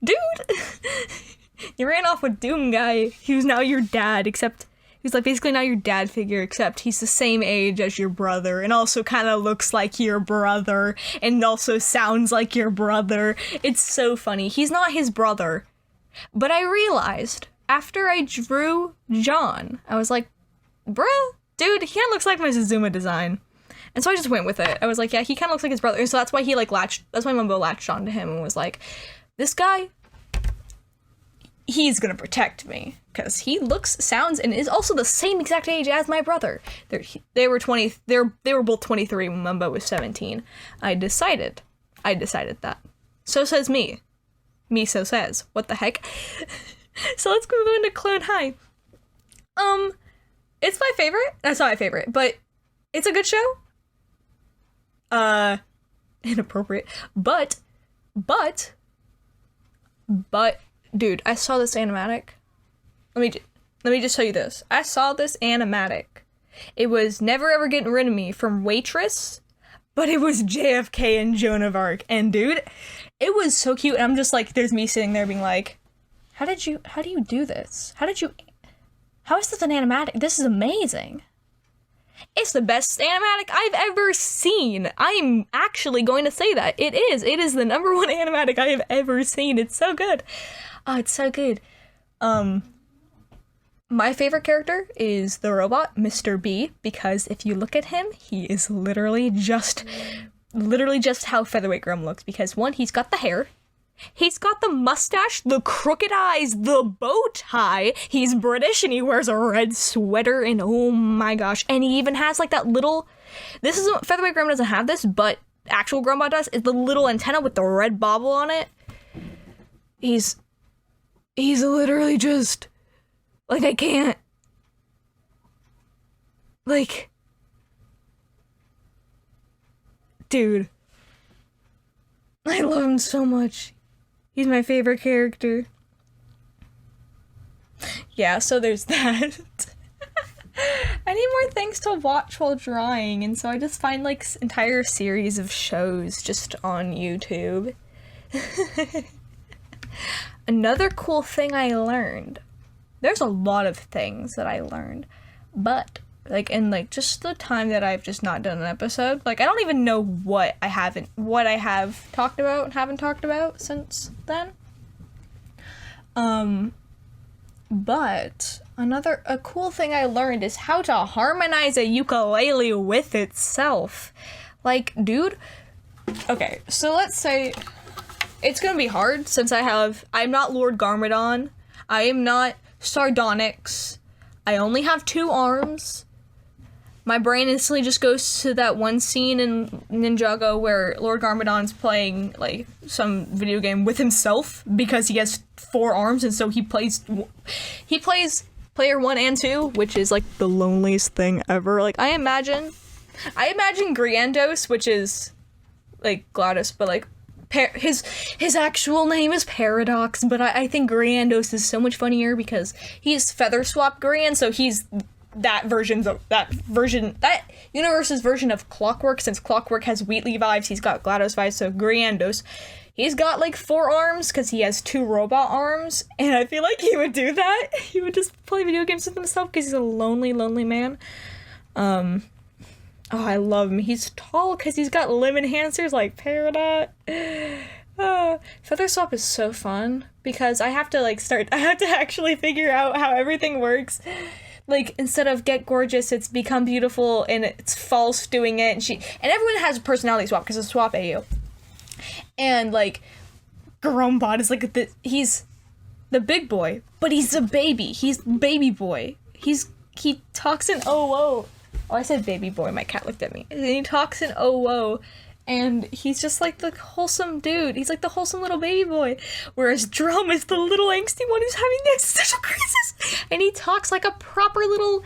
Dude? You ran off with Doom Guy, who's now your dad, except he's like basically now your dad figure, except he's the same age as your brother, and also kind of looks like your brother, and also sounds like your brother. It's so funny. He's not his brother. But I realized, after I drew John, I was like, bruh, dude, he kind of looks like my Zuzuma design. And so I just went with it. I was like, yeah, he kind of looks like his brother. And so that's why he, like, that's why Mumbo latched onto him and was like, this guy, he's gonna protect me, because he looks, sounds, and is also the same exact age as my brother. They were both 23 when Mumbo was 17. I decided that. So says me. Me so says. What the heck? So let's move on to Clone High. It's my favorite. That's not my favorite, but it's a good show. Inappropriate. But, dude, I saw this animatic. Let me just tell you this. I saw this animatic. It was Never Ever Getting Rid of Me from Waitress, but it was JFK and Joan of Arc. And dude, it was so cute. And I'm just like, there's me sitting there being like, how do you do this? How is this an animatic? This is amazing. It's the best animatic I've ever seen. I'm actually going to say that. It is. It is the number 1 animatic I have ever seen. It's so good. Oh, it's so good. My favorite character is the robot, Mr. B, because if you look at him, he is literally just how Featherweight Grum looks, because 1, he's got the hair, he's got the mustache, the crooked eyes, the bow tie, he's British, and he wears a red sweater, and oh my gosh, and he even has like that little, Featherweight Grum doesn't have this, but actual Grumbot does is the little antenna with the red bobble on it. He's literally just, like, I can't, like, dude, I love him so much. He's my favorite character. Yeah, so there's that. I need more things to watch while drawing, and so I just find, like, entire series of shows just on YouTube. Another cool thing I learned. There's a lot of things that I learned, but, like, in, like, just the time that I've just not done an episode, like, I don't even know what I have talked about and haven't talked about since then. But a cool thing I learned is how to harmonize a ukulele with itself. Like, dude, okay, so let's say it's gonna be hard since I'm not Lord Garmadon, I am not Sardonyx, I only have 2 arms. My brain instantly just goes to that one scene in Ninjago where Lord Garmadon's playing, like, some video game with himself because he has 4 arms, and so he plays player 1 and 2, which is, like, the loneliest thing ever. Like, I imagine Griandos, which is, like, GLaDOS, but, like, his actual name is Paradox, but I think Griandos is so much funnier because he's Feather Swap Grian, so he's that universe's version of Clockwork. Since Clockwork has Wheatley vibes, he's got GLaDOS vibes, so Griandos, he's got, like, 4 arms because he has 2 robot arms, and I feel like he would do that. He would just play video games with himself because he's a lonely man. Oh, I love him. He's tall because he's got limb enhancers like Peridot. Feather Swap is so fun because I have to actually figure out how everything works. Like, instead of get gorgeous, it's become beautiful, and it's false doing it, and everyone has a personality swap because it's swap AU. And, like, Grumbot is like he's the big boy, but he's a baby. He's baby boy. He talks in oh, I said baby boy, my cat looked at me. And he talks in oh, and he's just like the wholesome dude. He's like the wholesome little baby boy. Whereas Drum is the little angsty one who's having the existential crisis. And he talks like a proper little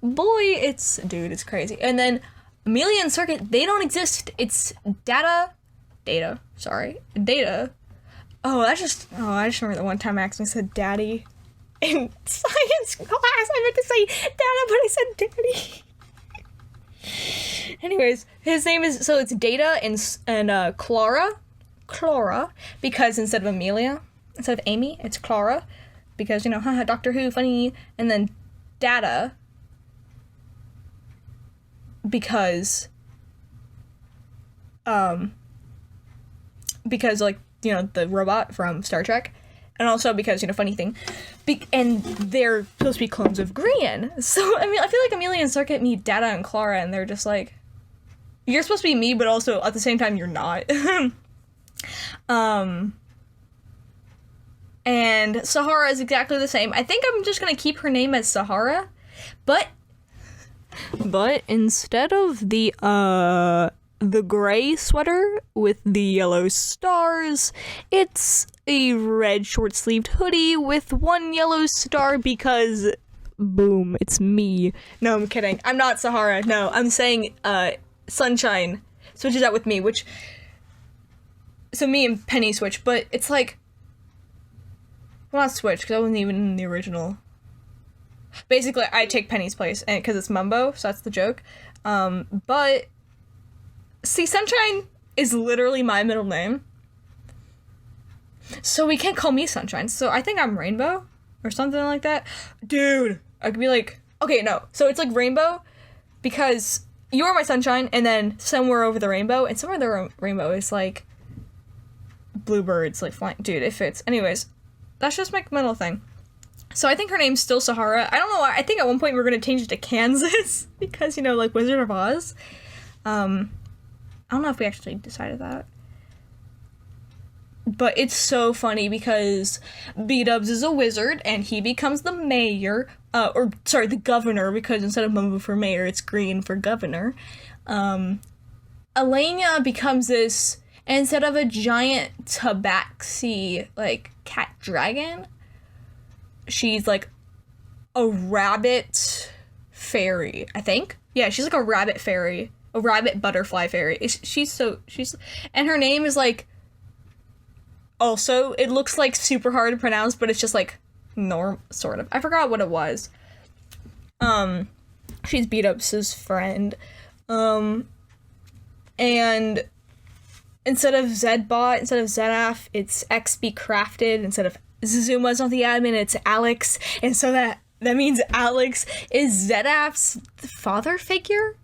boy. It's crazy. And then Amelia and Circuit, they don't exist. It's Data. Oh, I just remember the one time I accidentally said daddy in science class. I meant to say Data, but I said daddy. Anyways, his name is, so it's Data and Clara, because instead of Amy, it's Clara, because, haha, Doctor Who, funny, and then Data, because, like, the robot from Star Trek, and also because, funny thing, and they're supposed to be clones of Grian. So, I mean, I feel like Amelia and Circuit meet Data and Clara, and they're just like, you're supposed to be me, but also at the same time you're not. And Sahara is exactly the same. I think I'm just gonna keep her name as Sahara, but instead of the gray sweater with the yellow stars, it's a red short-sleeved hoodie with 1 yellow star because, boom, it's me. No, I'm kidding. I'm not Sahara. No, I'm saying, Sunshine switches out with me, so me and Penny switch, but it's like, well, not switch, because I wasn't even in the original. Basically, I take Penny's place, and because it's Mumbo, so that's the joke. But, see, Sunshine is literally my middle name, so we can't call me Sunshine, so I think I'm Rainbow, or something like that. Dude, I could be like, okay, no, so it's like Rainbow, because you are my sunshine, and then somewhere over the rainbow, and somewhere the rainbow is, like, bluebirds, like, flying. Dude, it fits. Anyways, that's just my mental thing. So I think her name's still Sahara. I don't know why. I think at one point we were going to change it to Kansas, because, like, Wizard of Oz. I don't know if we actually decided that. But it's so funny because B-Dubs is a wizard, and he becomes the mayor, the governor, because instead of Mumbo for mayor, it's green for governor. And Elena becomes this, instead of a giant tabaxi, like, cat dragon, she's, like, a rabbit fairy, I think? Yeah, she's, like, a rabbit fairy. A rabbit butterfly fairy. She's and her name is, like, also, it looks, like, super hard to pronounce, but it's just, like, sort of. I forgot what it was. She's Beat-Up's friend. And instead of Zedbot, instead of Zedaf, it's XB Crafted. Instead of Zuzuma's not the admin, it's Alex. And so that means Alex is Zedaf's father figure?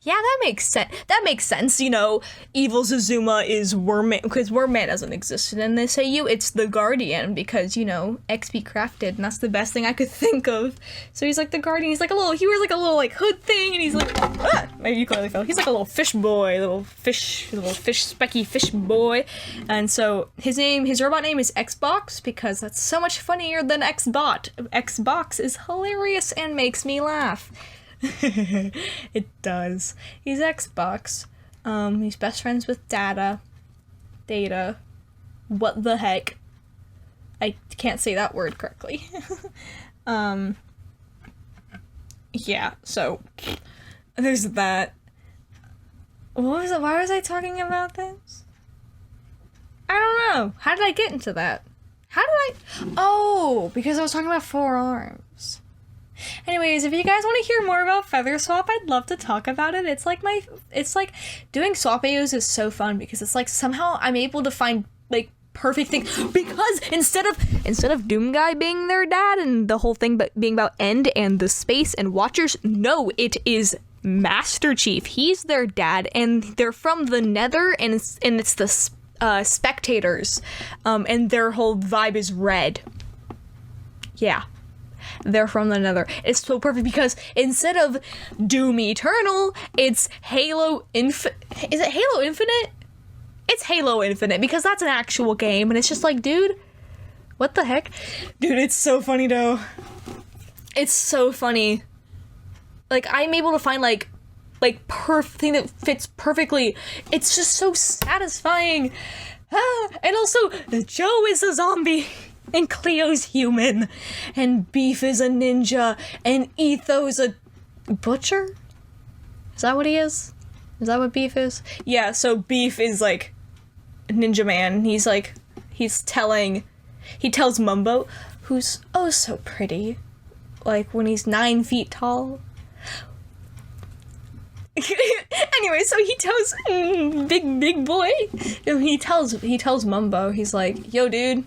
Yeah, that makes sense. That makes sense, you know. Evil Zuzuma is Wormman, because Wormman doesn't exist in this AU. It's the Guardian, because, you know, XP crafted, and that's the best thing I could think of. So he's like the Guardian. He's like he wears like a little like hood thing, and he's like, my ukulele fell. He's like a little fish boy, little fish specky fish boy. And so his robot name is Xbox, because that's so much funnier than Xbot. Xbox is hilarious and makes me laugh. It does. He's Xbox. He's best friends with Data. What the heck? I can't say that word correctly. Yeah, so there's that. What was it? Why was I talking about this? I don't know. How did I get into that? Oh, because I was talking about forearms. Anyways, if you guys want to hear more about Feather Swap, I'd love to talk about it. It's like doing swap AOs is so fun because it's like somehow I'm able to find like perfect things, because instead of Doom Guy being their dad and the whole thing but being about End and the space and Watchers, no, it is Master Chief. He's their dad, and they're from the Nether, and it's the spectators, and their whole vibe is red. Yeah. They're from the Nether. It's so perfect because instead of Doom Eternal, it's Halo Infinite. Is it Halo Infinite? It's Halo Infinite because that's an actual game, and it's just like, dude, what the heck? Dude, it's so funny though. It's so funny. Like, I'm able to find like perfect thing that fits perfectly. It's just so satisfying. And also, Joe is a zombie. And Cleo's human, and Beef is a ninja, and Etho's a butcher? Is that what he is? Is that what Beef is? Yeah, so Beef is like Ninja Man. He tells Mumbo, who's oh so pretty, like when he's 9 feet tall. Anyway, so he tells big boy, he tells Mumbo, he's like, yo dude,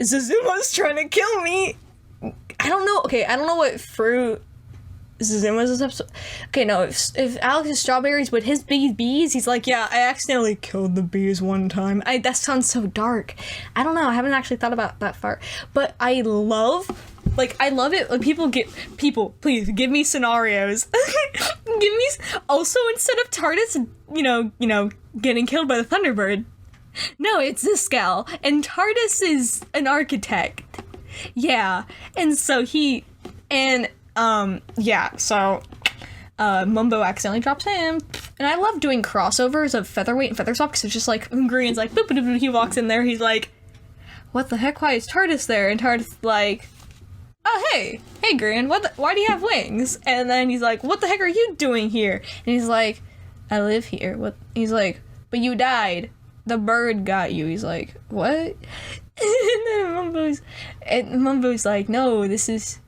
Zuzuma's trying to kill me. I don't know. Okay, I don't know what fruit Zuzuma's episode. Okay, no, if Alex is strawberries with his bees, he's like, yeah, I accidentally killed the bees one time. That sounds so dark. I don't know. I haven't actually thought about that far. But I love it when people, please give me scenarios. Also, instead of TARDIS, you know, getting killed by the Thunderbird, no, it's Ziscal, and TARDIS is an architect. Yeah, and so Mumbo accidentally drops him, and I love doing crossovers of Featherweight and Feather Swap, because it's just like, Green's like, boop, boop, boop, he walks in there, he's like, what the heck, why is TARDIS there? And TARDIS like, oh, hey Green, why do you have wings? And then he's like, what the heck are you doing here? And he's like, I live here. What? He's like, but you died. The bird got you. He's like, what? And then Mumbo's like, no, this is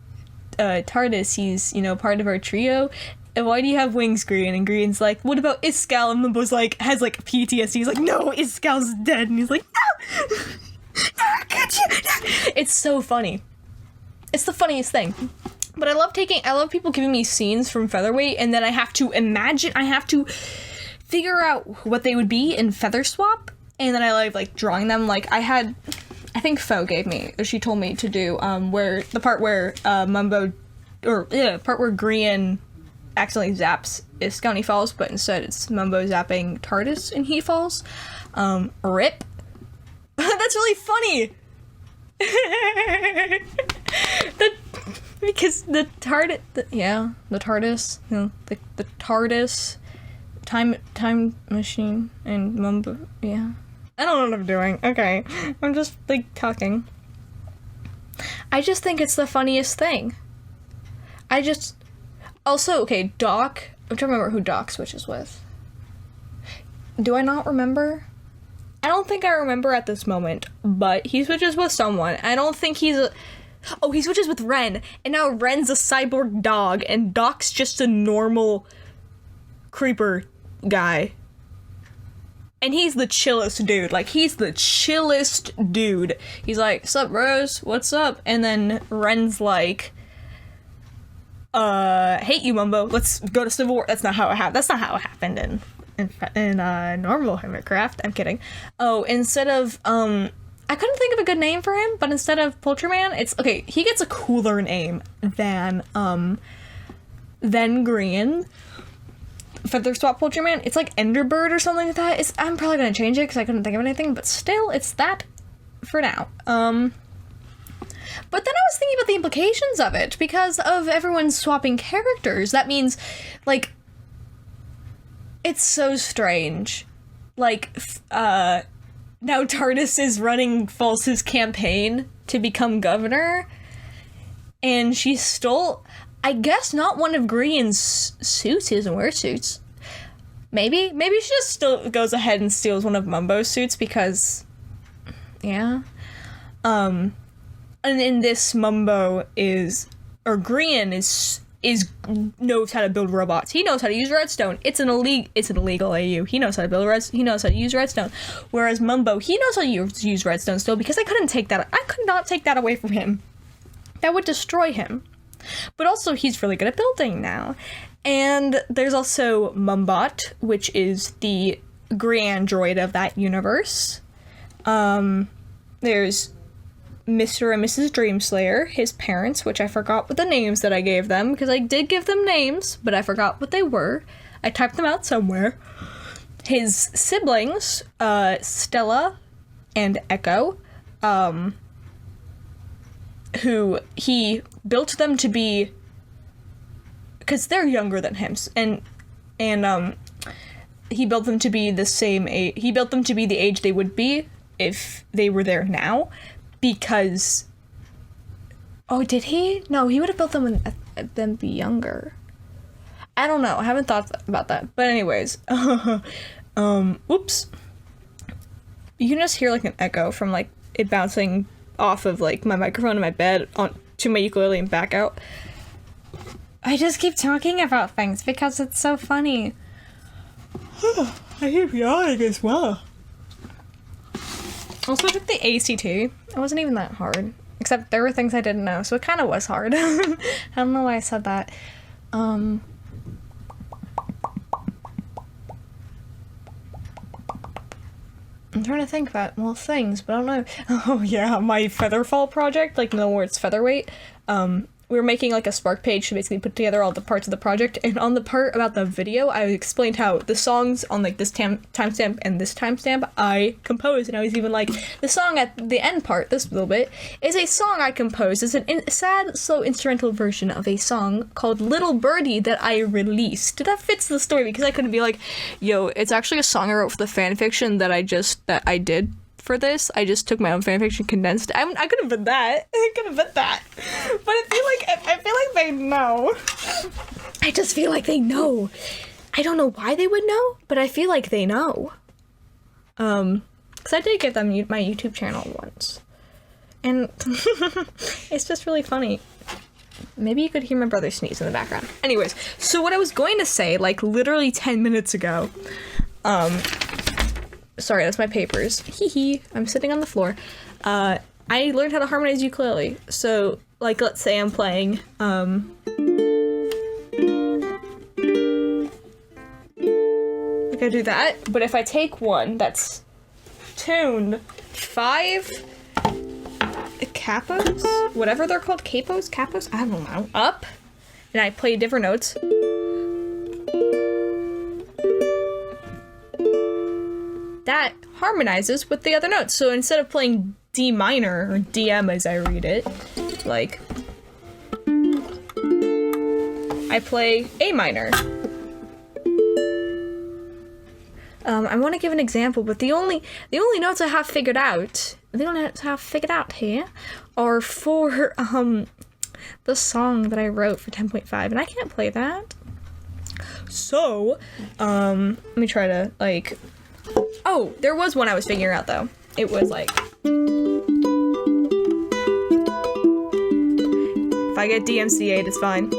TARDIS. He's, you know, part of our trio. And why do you have wings, Green? And Green's like, what about Iscal? And Mumbo's like, has like PTSD. He's like, no, Iscal's dead. And he's like, no! No, I got you! It's so funny. It's the funniest thing. But I love people giving me scenes from Featherweight, and then I have to figure out what they would be in Feather Swap, and then I like drawing them. Like I think Fo she told me to do where the part where part where Green accidentally zaps Iscal and he falls, but instead it's Mumbo zapping TARDIS and he falls. Rip. That's really funny. Because the TARDIS, you know, the TARDIS time machine and mumbo. Yeah. I don't know what I'm doing. Okay. I'm just, like, talking. I just think it's the funniest thing. Also, okay, Doc. I'm trying to remember who Doc switches with. Do I not remember? I don't think I remember at this moment, but he switches with someone. I don't think he's a... Oh, he switches with Ren, and now Ren's a cyborg dog, and Doc's just a normal creeper guy. And he's the chillest dude. Like, he's the chillest dude. He's like, sup, bros? What's up? And then Ren's like, hate you, Mumbo. Let's go to Civil War. That's not how it happened. That's not how it happened in normal Hermitcraft. I'm kidding. Oh, instead of, I couldn't think of a good name for him, but instead of Poultryman, it's, okay, he gets a cooler name than Green. Feather Swap Poultryman, it's like Enderbird or something like that. I'm probably gonna change it because I couldn't think of anything, but still, it's that for now. But then I was thinking about the implications of it, because of everyone swapping characters. That means, like, it's so strange. Like, now TARDIS is running False's campaign to become governor, and she stole, I guess, not one of Green's suits. He doesn't wear suits. Maybe she just still goes ahead and steals one of Mumbo's suits because, yeah. And in this, Mumbo Green knows how to build robots. He knows how to use redstone. It's an illegal AU. He knows how to use redstone. Whereas Mumbo, he knows how to use redstone still, because I could not take that away from him. That would destroy him. But also, he's really good at building now. And there's also Mumbot, which is the green android of that universe. There's Mr. and Mrs. Dreamslayer, his parents, which I forgot what the names that I gave them, because I did give them names, but I forgot what they were. I typed them out somewhere. His siblings, Stella and Echo, who he built them to be, because they're younger than him, and he built them to be the same age. He built them to be the age they would be if they were there now, because, oh, did he? No, he would have built them when them be younger. I don't know. I haven't thought about that. But anyways, whoops. You can just hear like an echo from like it bouncing off of like my microphone in my bed on to my ukulele and back out. I just keep talking about things because it's so funny. I keep yawning as well. Also, I took the ACT. It wasn't even that hard. Except there were things I didn't know, so it kind of was hard. I don't know why I said that. I'm trying to think about, well, things, but I don't know. Oh, yeah, my Featherfall project, like, no, where it's featherweight. We were making, like, a Spark page to basically put together all the parts of the project, and on the part about the video, I explained how the songs on, like, this timestamp and this timestamp I composed, and I was even like, the song at the end part, this little bit, is a song I composed. It's a sad, slow instrumental version of a song called Little Birdie that I released. That fits the story, because I couldn't be like, yo, it's actually a song I wrote for the fanfiction that I did for this. I just took my own fanfiction, condensed. I could have been that. I could have been that. But I feel like they know. I just feel like they know. I don't know why they would know, but I feel like they know. Because I did give them my YouTube channel once. And it's just really funny. Maybe you could hear my brother sneeze in the background. Anyways, so what I was going to say, like, literally 10 minutes ago, sorry, that's my papers. Hee hee. I'm sitting on the floor. I learned how to harmonize ukulele. So, like, let's say I'm playing, like I do that, but if I take one that's tuned 5 capos, whatever they're called, capos, I don't know, up, and I play different notes, that harmonizes with the other notes. So instead of playing D minor, or DM as I read it, like, I play A minor. I want to give an example, but the only notes I have figured out, here are for the song that I wrote for 10.5, and I can't play that. So, let me try to, like... Oh, there was one I was figuring out, though. It was, like... If I get DMCA'd, it's fine.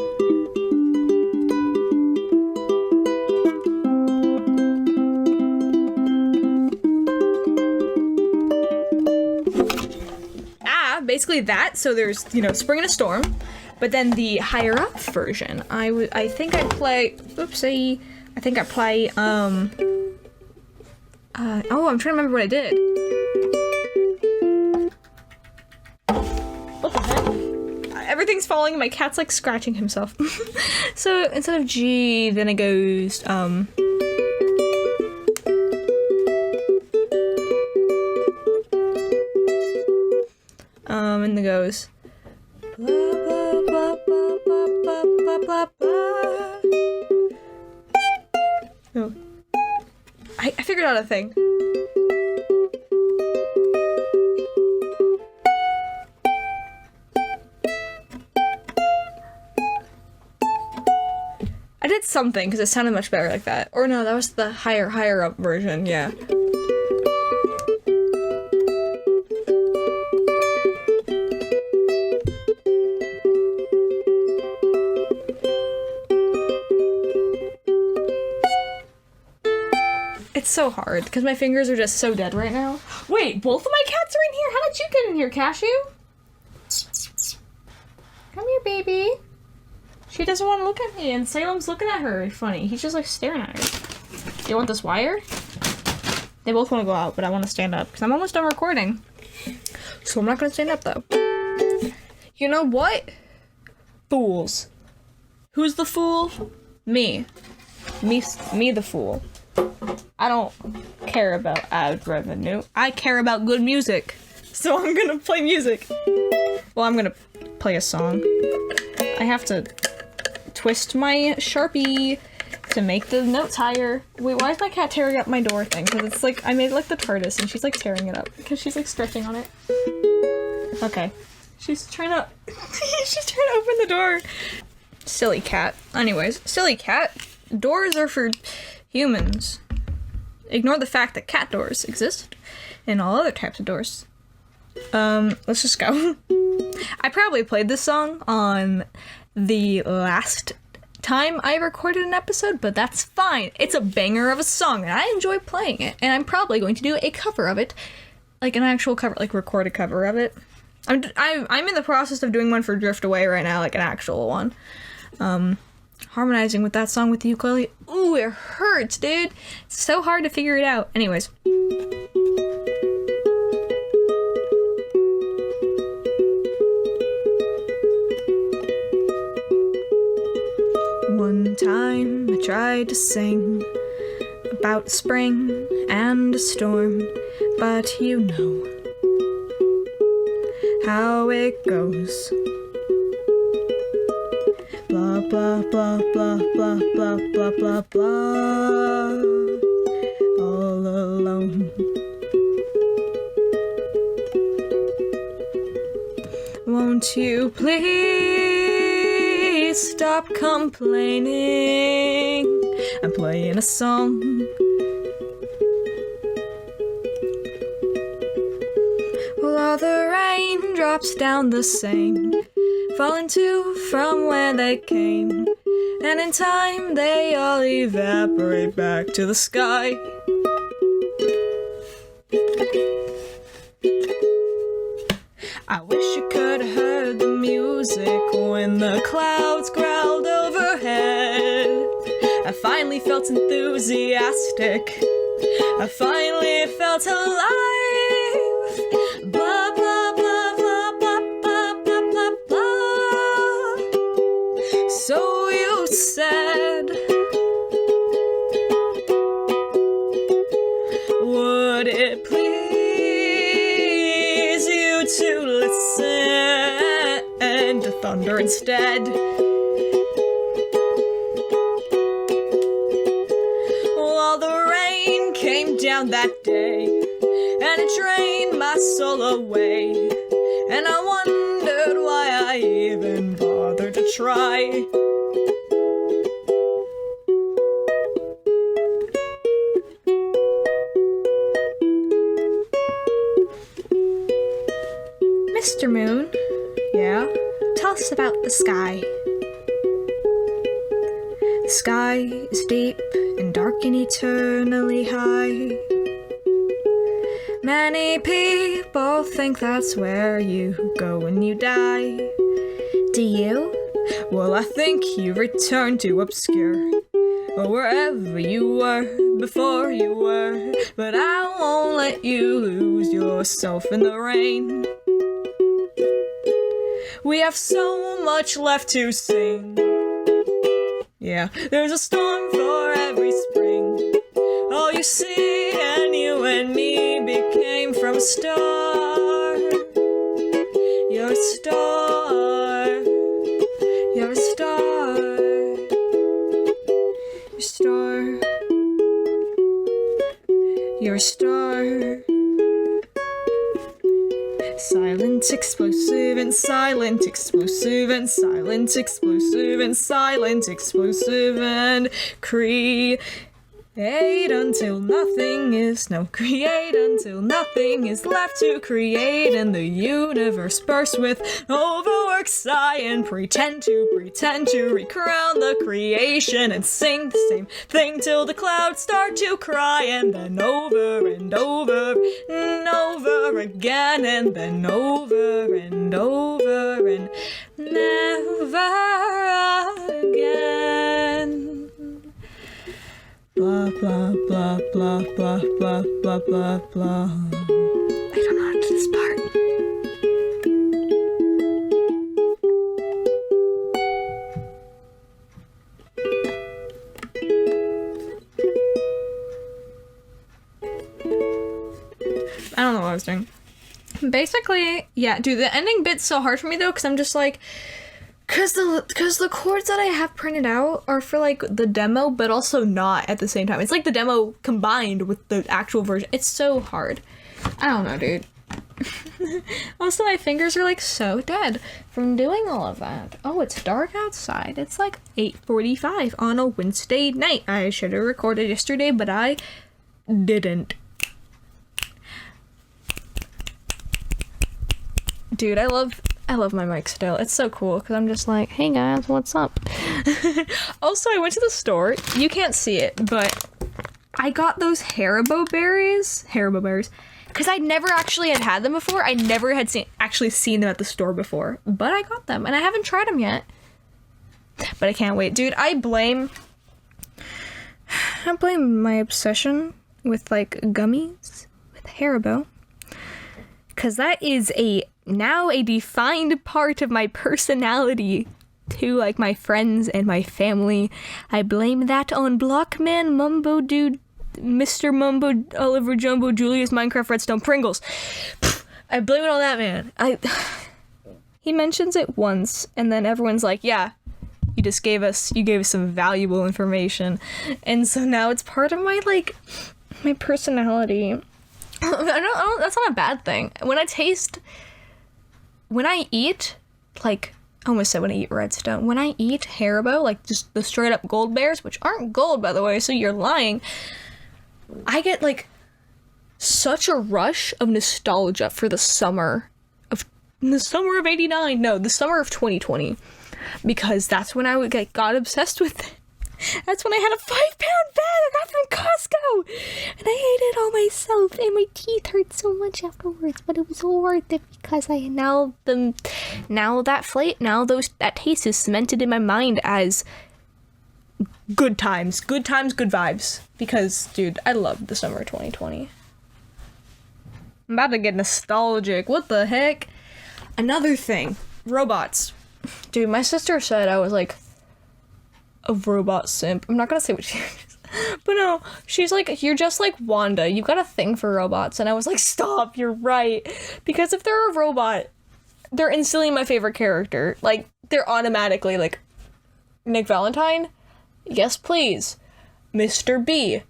Basically that, so there's, you know, Spring and a Storm, but then the higher up version, I think I play, oopsie, I think I play, oh, I'm trying to remember what I did. What the heck? Everything's falling, my cat's, like, scratching himself. So, instead of G, then it goes, and it goes blah blah blah blah blah blah blah blah. Oh, I figured out a thing. I did something because it sounded much better like that. Or no, that was the higher up version. Yeah. It's so hard, because my fingers are just so dead right now. Wait, both of my cats are in here? How did you get in here, Cashew? Come here, baby. She doesn't want to look at me, and Salem's looking at her. Funny. He's just, like, staring at her. Do you want this wire? They both want to go out, but I want to stand up, because I'm almost done recording. So I'm not going to stand up, though. You know what? Fools. Who's the fool? Me. Me the fool. I don't care about ad revenue. I care about good music. So I'm gonna play music. Well, I'm gonna play a song. I have to twist my Sharpie to make the notes higher. Wait, why is my cat tearing up my door thing? Because it's like, I made like the TARDIS and she's like tearing it up. Because she's like stretching on it. Okay. She's trying to open the door. Silly cat. Anyways, silly cat. Doors are for humans. Ignore the fact that cat doors exist and all other types of doors. Let's just go. I probably played this song on the last time I recorded an episode, but that's fine. It's a banger of a song and I enjoy playing it, and I'm probably going to do a cover of it. Like an actual cover, like recorded cover of it. I'm in the process of doing one for Drift Away right now, like an actual one. Harmonizing with that song with the ukulele. Ooh, it hurts, dude. It's so hard to figure it out. Anyways. One time I tried to sing about spring and a storm, but you know how it goes. Blah, blah, blah, blah, blah, blah, blah, blah, blah, all alone. Won't you please stop complaining? I'm playing a song. Well, all the rain drops down the same, falling to from where they came, and in time they all evaporate back to the sky. I wish you could have heard the music when the clouds growled overhead. I finally felt enthusiastic. I finally felt alive. Blah, blah, blah, blah, blah, blah, blah, blah, blah. So you said, would it please you to listen to thunder instead? While the rain came around that day, and it drained my soul away, and I wondered why I even bothered to try. Mr. Moon, yeah, tell us about the sky. The sky is deep and dark and eternally high. Many people think that's where you go when you die. Do you? Well, I think you return to obscure, or wherever you were before you were, but I won't let you lose yourself in the rain. We have so much left to sing. Yeah, there's a storm for every spring. All you see and you and me became from a star. You're a star. You're a star. You're a star. You're a star. Silent, explosive, and silent, explosive, and silent, explosive, and silent, explosive, and create until nothing is, no, create until nothing is left to create, and the universe bursts with overworked sigh, and pretend to recrown the creation, and sing the same thing till the clouds start to cry, and then over and over and over again, and then over and over and never again. Blah, blah, blah, blah, blah, blah, blah, blah, blah. I don't know how to do this part. I don't know what I was doing. Basically, yeah, dude, the ending bit's so hard for me, though, because I'm just like... Because the chords that I have printed out are for, like, the demo, but also not at the same time. It's like the demo combined with the actual version. It's so hard. I don't know, dude. Also, my fingers are, like, so dead from doing all of that. Oh, it's dark outside. It's, like, 8:45 on a Wednesday night. I should have recorded yesterday, but I didn't. Dude, I love my mic still. It's so cool because I'm just like, hey guys, what's up? Also, I went to the store. You can't see it, but I got those Haribo berries, because I never actually had them before. I never had actually seen them at the store before, but I got them and I haven't tried them yet. But I can't wait, dude. I blame my obsession with like gummies with Haribo, because that is now a defined part of my personality to, like, my friends and my family. I blame that on Blockman, Mumbo Dude, Mr. Mumbo, Oliver Jumbo, Julius, Minecraft, Redstone, Pringles. I blame it on that man. He mentions it once, and then everyone's like, yeah, you gave us some valuable information. And so now it's part of my, like, my personality. That's not a bad thing. When I eat, like, I almost said when I eat Redstone. When I eat Haribo, like, just the straight up gold bears, which aren't gold, by the way, so you're lying, I get, like, such a rush of nostalgia for the summer of 89. No, the summer of 2020. Because that's when I got obsessed with it. That's when I had a 5-pound bag I got from Costco, and I ate it all myself, and my teeth hurt so much afterwards, but it was all worth it because that taste is cemented in my mind as good times, good vibes. Because, dude, I love the summer of 2020. I'm about to get nostalgic. What the heck? Another thing, robots. Dude, my sister said I was like a robot simp. I'm not gonna say what she is, but no, she's like, you're just like Wanda, you've got a thing for robots. And I was like, stop, you're right, because if they're a robot, they're instantly my favorite character. Like, they're automatically like Nick Valentine, yes please. Mr. B,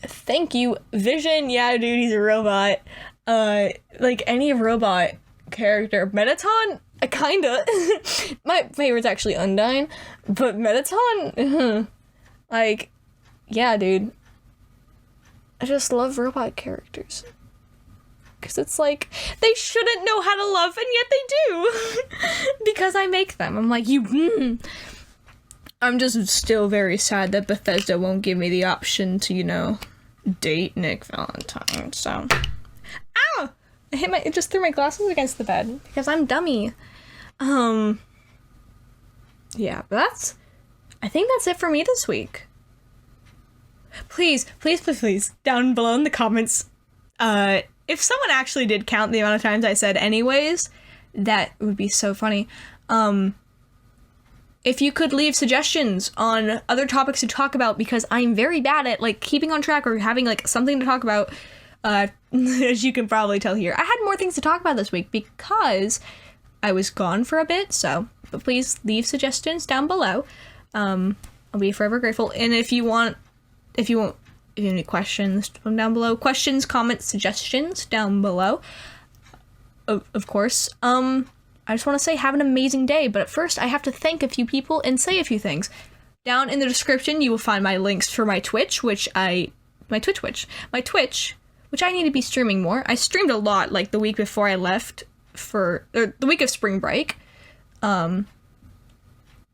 Thank you, Vision. Yeah, dude, he's a robot. Like any robot character. Mettaton, kinda. My favorite's actually Undyne, but Mettaton, like, yeah, dude. I just love robot characters. Because it's like, they shouldn't know how to love, and yet they do. Because I make them. I'm like, I'm just still very sad that Bethesda won't give me the option to, you know, date Nick Valentine, so. Ow! I just threw my glasses against the bed, because I'm dummy. Yeah, but I think that's it for me this week. Please, down below in the comments, if someone actually did count the amount of times I said anyways, that would be so funny. If you could leave suggestions on other topics to talk about, because I'm very bad at, like, keeping on track or having, like, something to talk about, as you can probably tell here. I had more things to talk about this week because I was gone for a bit, but please leave suggestions down below. I'll be forever grateful. And if you have any questions down below, questions, comments, suggestions down below, of course. I just want to say have an amazing day, but at first I have to thank a few people and say a few things. Down in the description you will find my links for my Twitch, which I need to be streaming more. I streamed a lot, like, the week before I left the week of spring break, because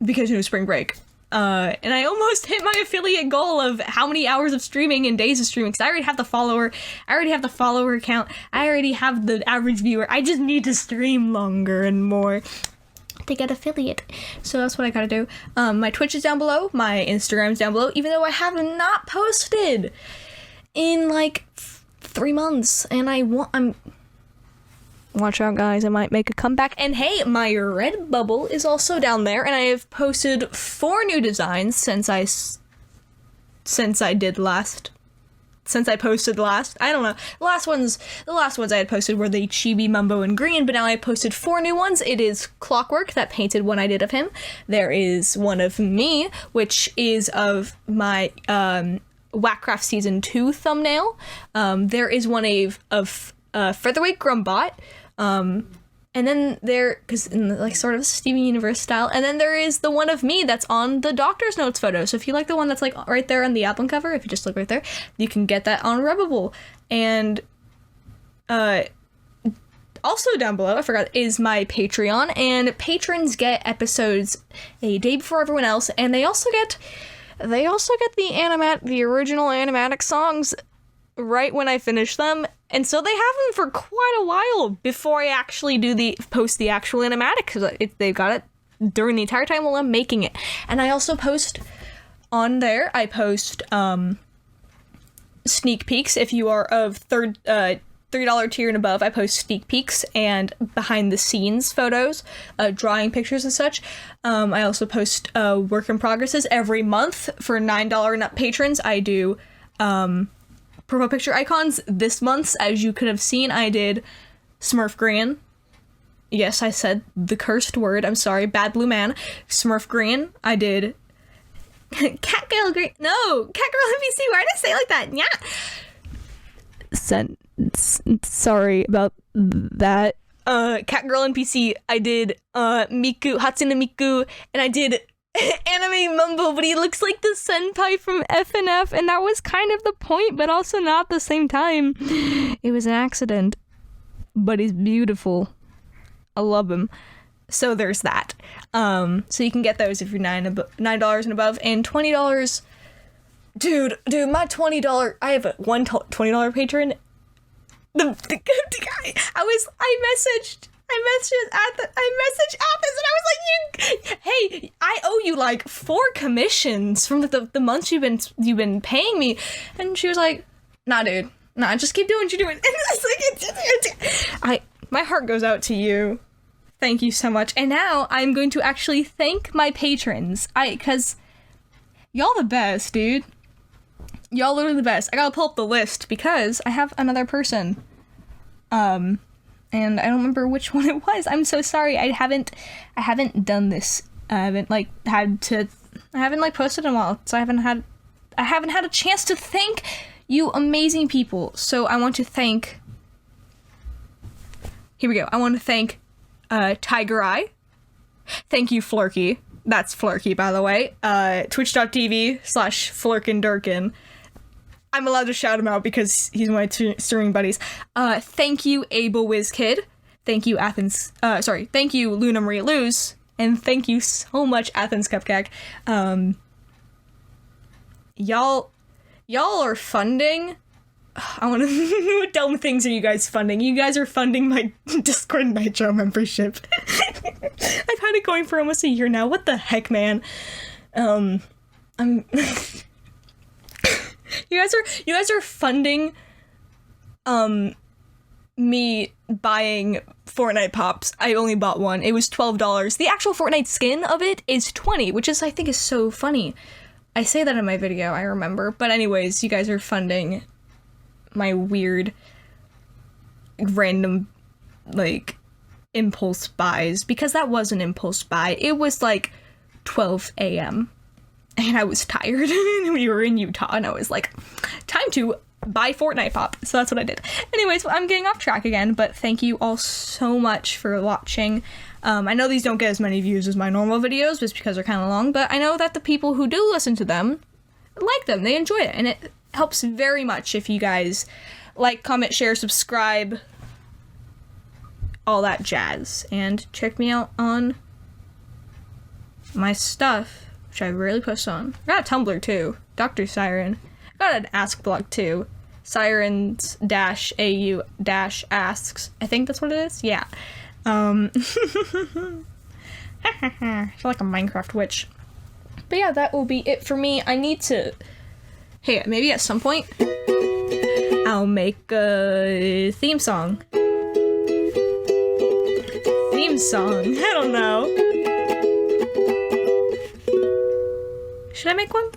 it was spring break. And I almost hit my affiliate goal of how many hours of streaming and days of streaming, because I already have the follower count, I already have the average viewer. I just need to stream longer and more to get affiliate. So that's what I gotta do. My Twitch is down below, my Instagram's down below, even though I have not posted in, like, 3 months, and I'm watch out, guys, I might make a comeback. And hey, my Redbubble is also down there, and I have posted 4 new designs since I posted last. I don't know. The last ones I had posted were the Chibi, Mumbo, and Green, but now I posted 4 new ones. It is Clockwork, that painted one I did of him. There is one of me, which is of my Whackcraft Season 2 thumbnail. There is one of Featherweight Grumbot. And then because in, like, sort of Steven Universe style, and then there is the one of me that's on the Doctor's Notes photo. So if you like the one that's, like, right there on the album cover, if you just look right there, you can get that on Redbubble. And also down below, I forgot, is my Patreon, and patrons get episodes a day before everyone else, and they also get the original animatic songs right when I finish them. And so they have them for quite a while before I actually post the actual animatic, because they've got it during the entire time while I'm making it. And I also post on there, sneak peeks. If you are of $3 tier and above, I post sneak peeks and behind the scenes photos, drawing pictures and such. I also post work in progresses every month. For $9 and up patrons, I do profile picture icons. This month's, as you could have seen, I did Smurf Green. Yes, I said the cursed word. I'm sorry. Bad Blue Man. Smurf Green. I did Catgirl Green. No, Catgirl NPC. Why did I say it like that? Yeah. Sorry about that. Catgirl NPC. I did Miku, Hatsune Miku, and I did Anime Mumbo, but he looks like the senpai from FNF, and that was kind of the point, but also not at the same time. It was an accident, but he's beautiful. I love him. So there's that. So you can get those if you're $9 and above, and $20. Dude, my $20. I have one $20 patron. The guy. I messaged Athens, and I was like, hey, I owe you like 4 commissions from the months you've been paying me. And she was like, nah, dude, nah, just keep doing what you're doing. And it's like, my heart goes out to you. Thank you so much. And now I'm going to actually thank my patrons. Because y'all the best, dude. Y'all literally the best. I gotta pull up the list because I have another person. And I don't remember which one it was. I'm so sorry. I haven't done this. I haven't posted in a while, so I haven't had a chance to thank You amazing people. So I want to thank... Here we go. I want to thank Tiger Eye. Thank you, Flurky. That's Flurky, by the way. Twitch.tv/FlurkinDurkin. I'm allowed to shout him out because he's one of my streaming buddies. Thank you, AbleWizzKid. Thank you, thank you, Luna Maria Luz. And thank you so much, AthensCupcak. Y'all are funding... I want to... What dumb things are you guys funding? You guys are funding my Discord Nitro membership. I've had it going for almost a year now. What the heck, man? I'm... You guys are funding, me buying Fortnite Pops. I only bought one. It was $12. The actual Fortnite skin of it is $20, which is, I think, is so funny. I say that in my video, I remember. But anyways, you guys are funding my weird, random, like, impulse buys. Because that was an impulse buy. It was, like, 12 a.m. And I was tired, and we were in Utah, and I was like, time to buy Fortnite Pop. So that's what I did. Anyways, I'm getting off track again, but thank you all so much for watching. I know these don't get as many views as my normal videos, just because they're kind of long, but I know that the people who do listen to them like them. They enjoy it, and it helps very much if you guys like, comment, share, subscribe, all that jazz. And check me out on my stuff, which I rarely post on. I got a Tumblr too, DoctorSiren. I got an Ask blog too, Sirens-AU-Asks. I think that's what it is. Yeah. I feel like a Minecraft witch. But yeah, that will be it for me. I need to... Hey, maybe at some point, I'll make a theme song. I don't know. Should I make one?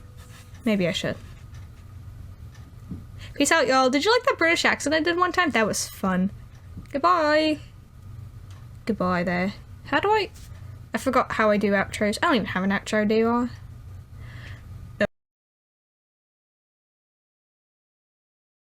Maybe I should. Peace out, y'all. Did you like that British accent I did one time? That was fun. Goodbye. Goodbye there. How do I forgot how I do outros. I don't even have an outro, do I?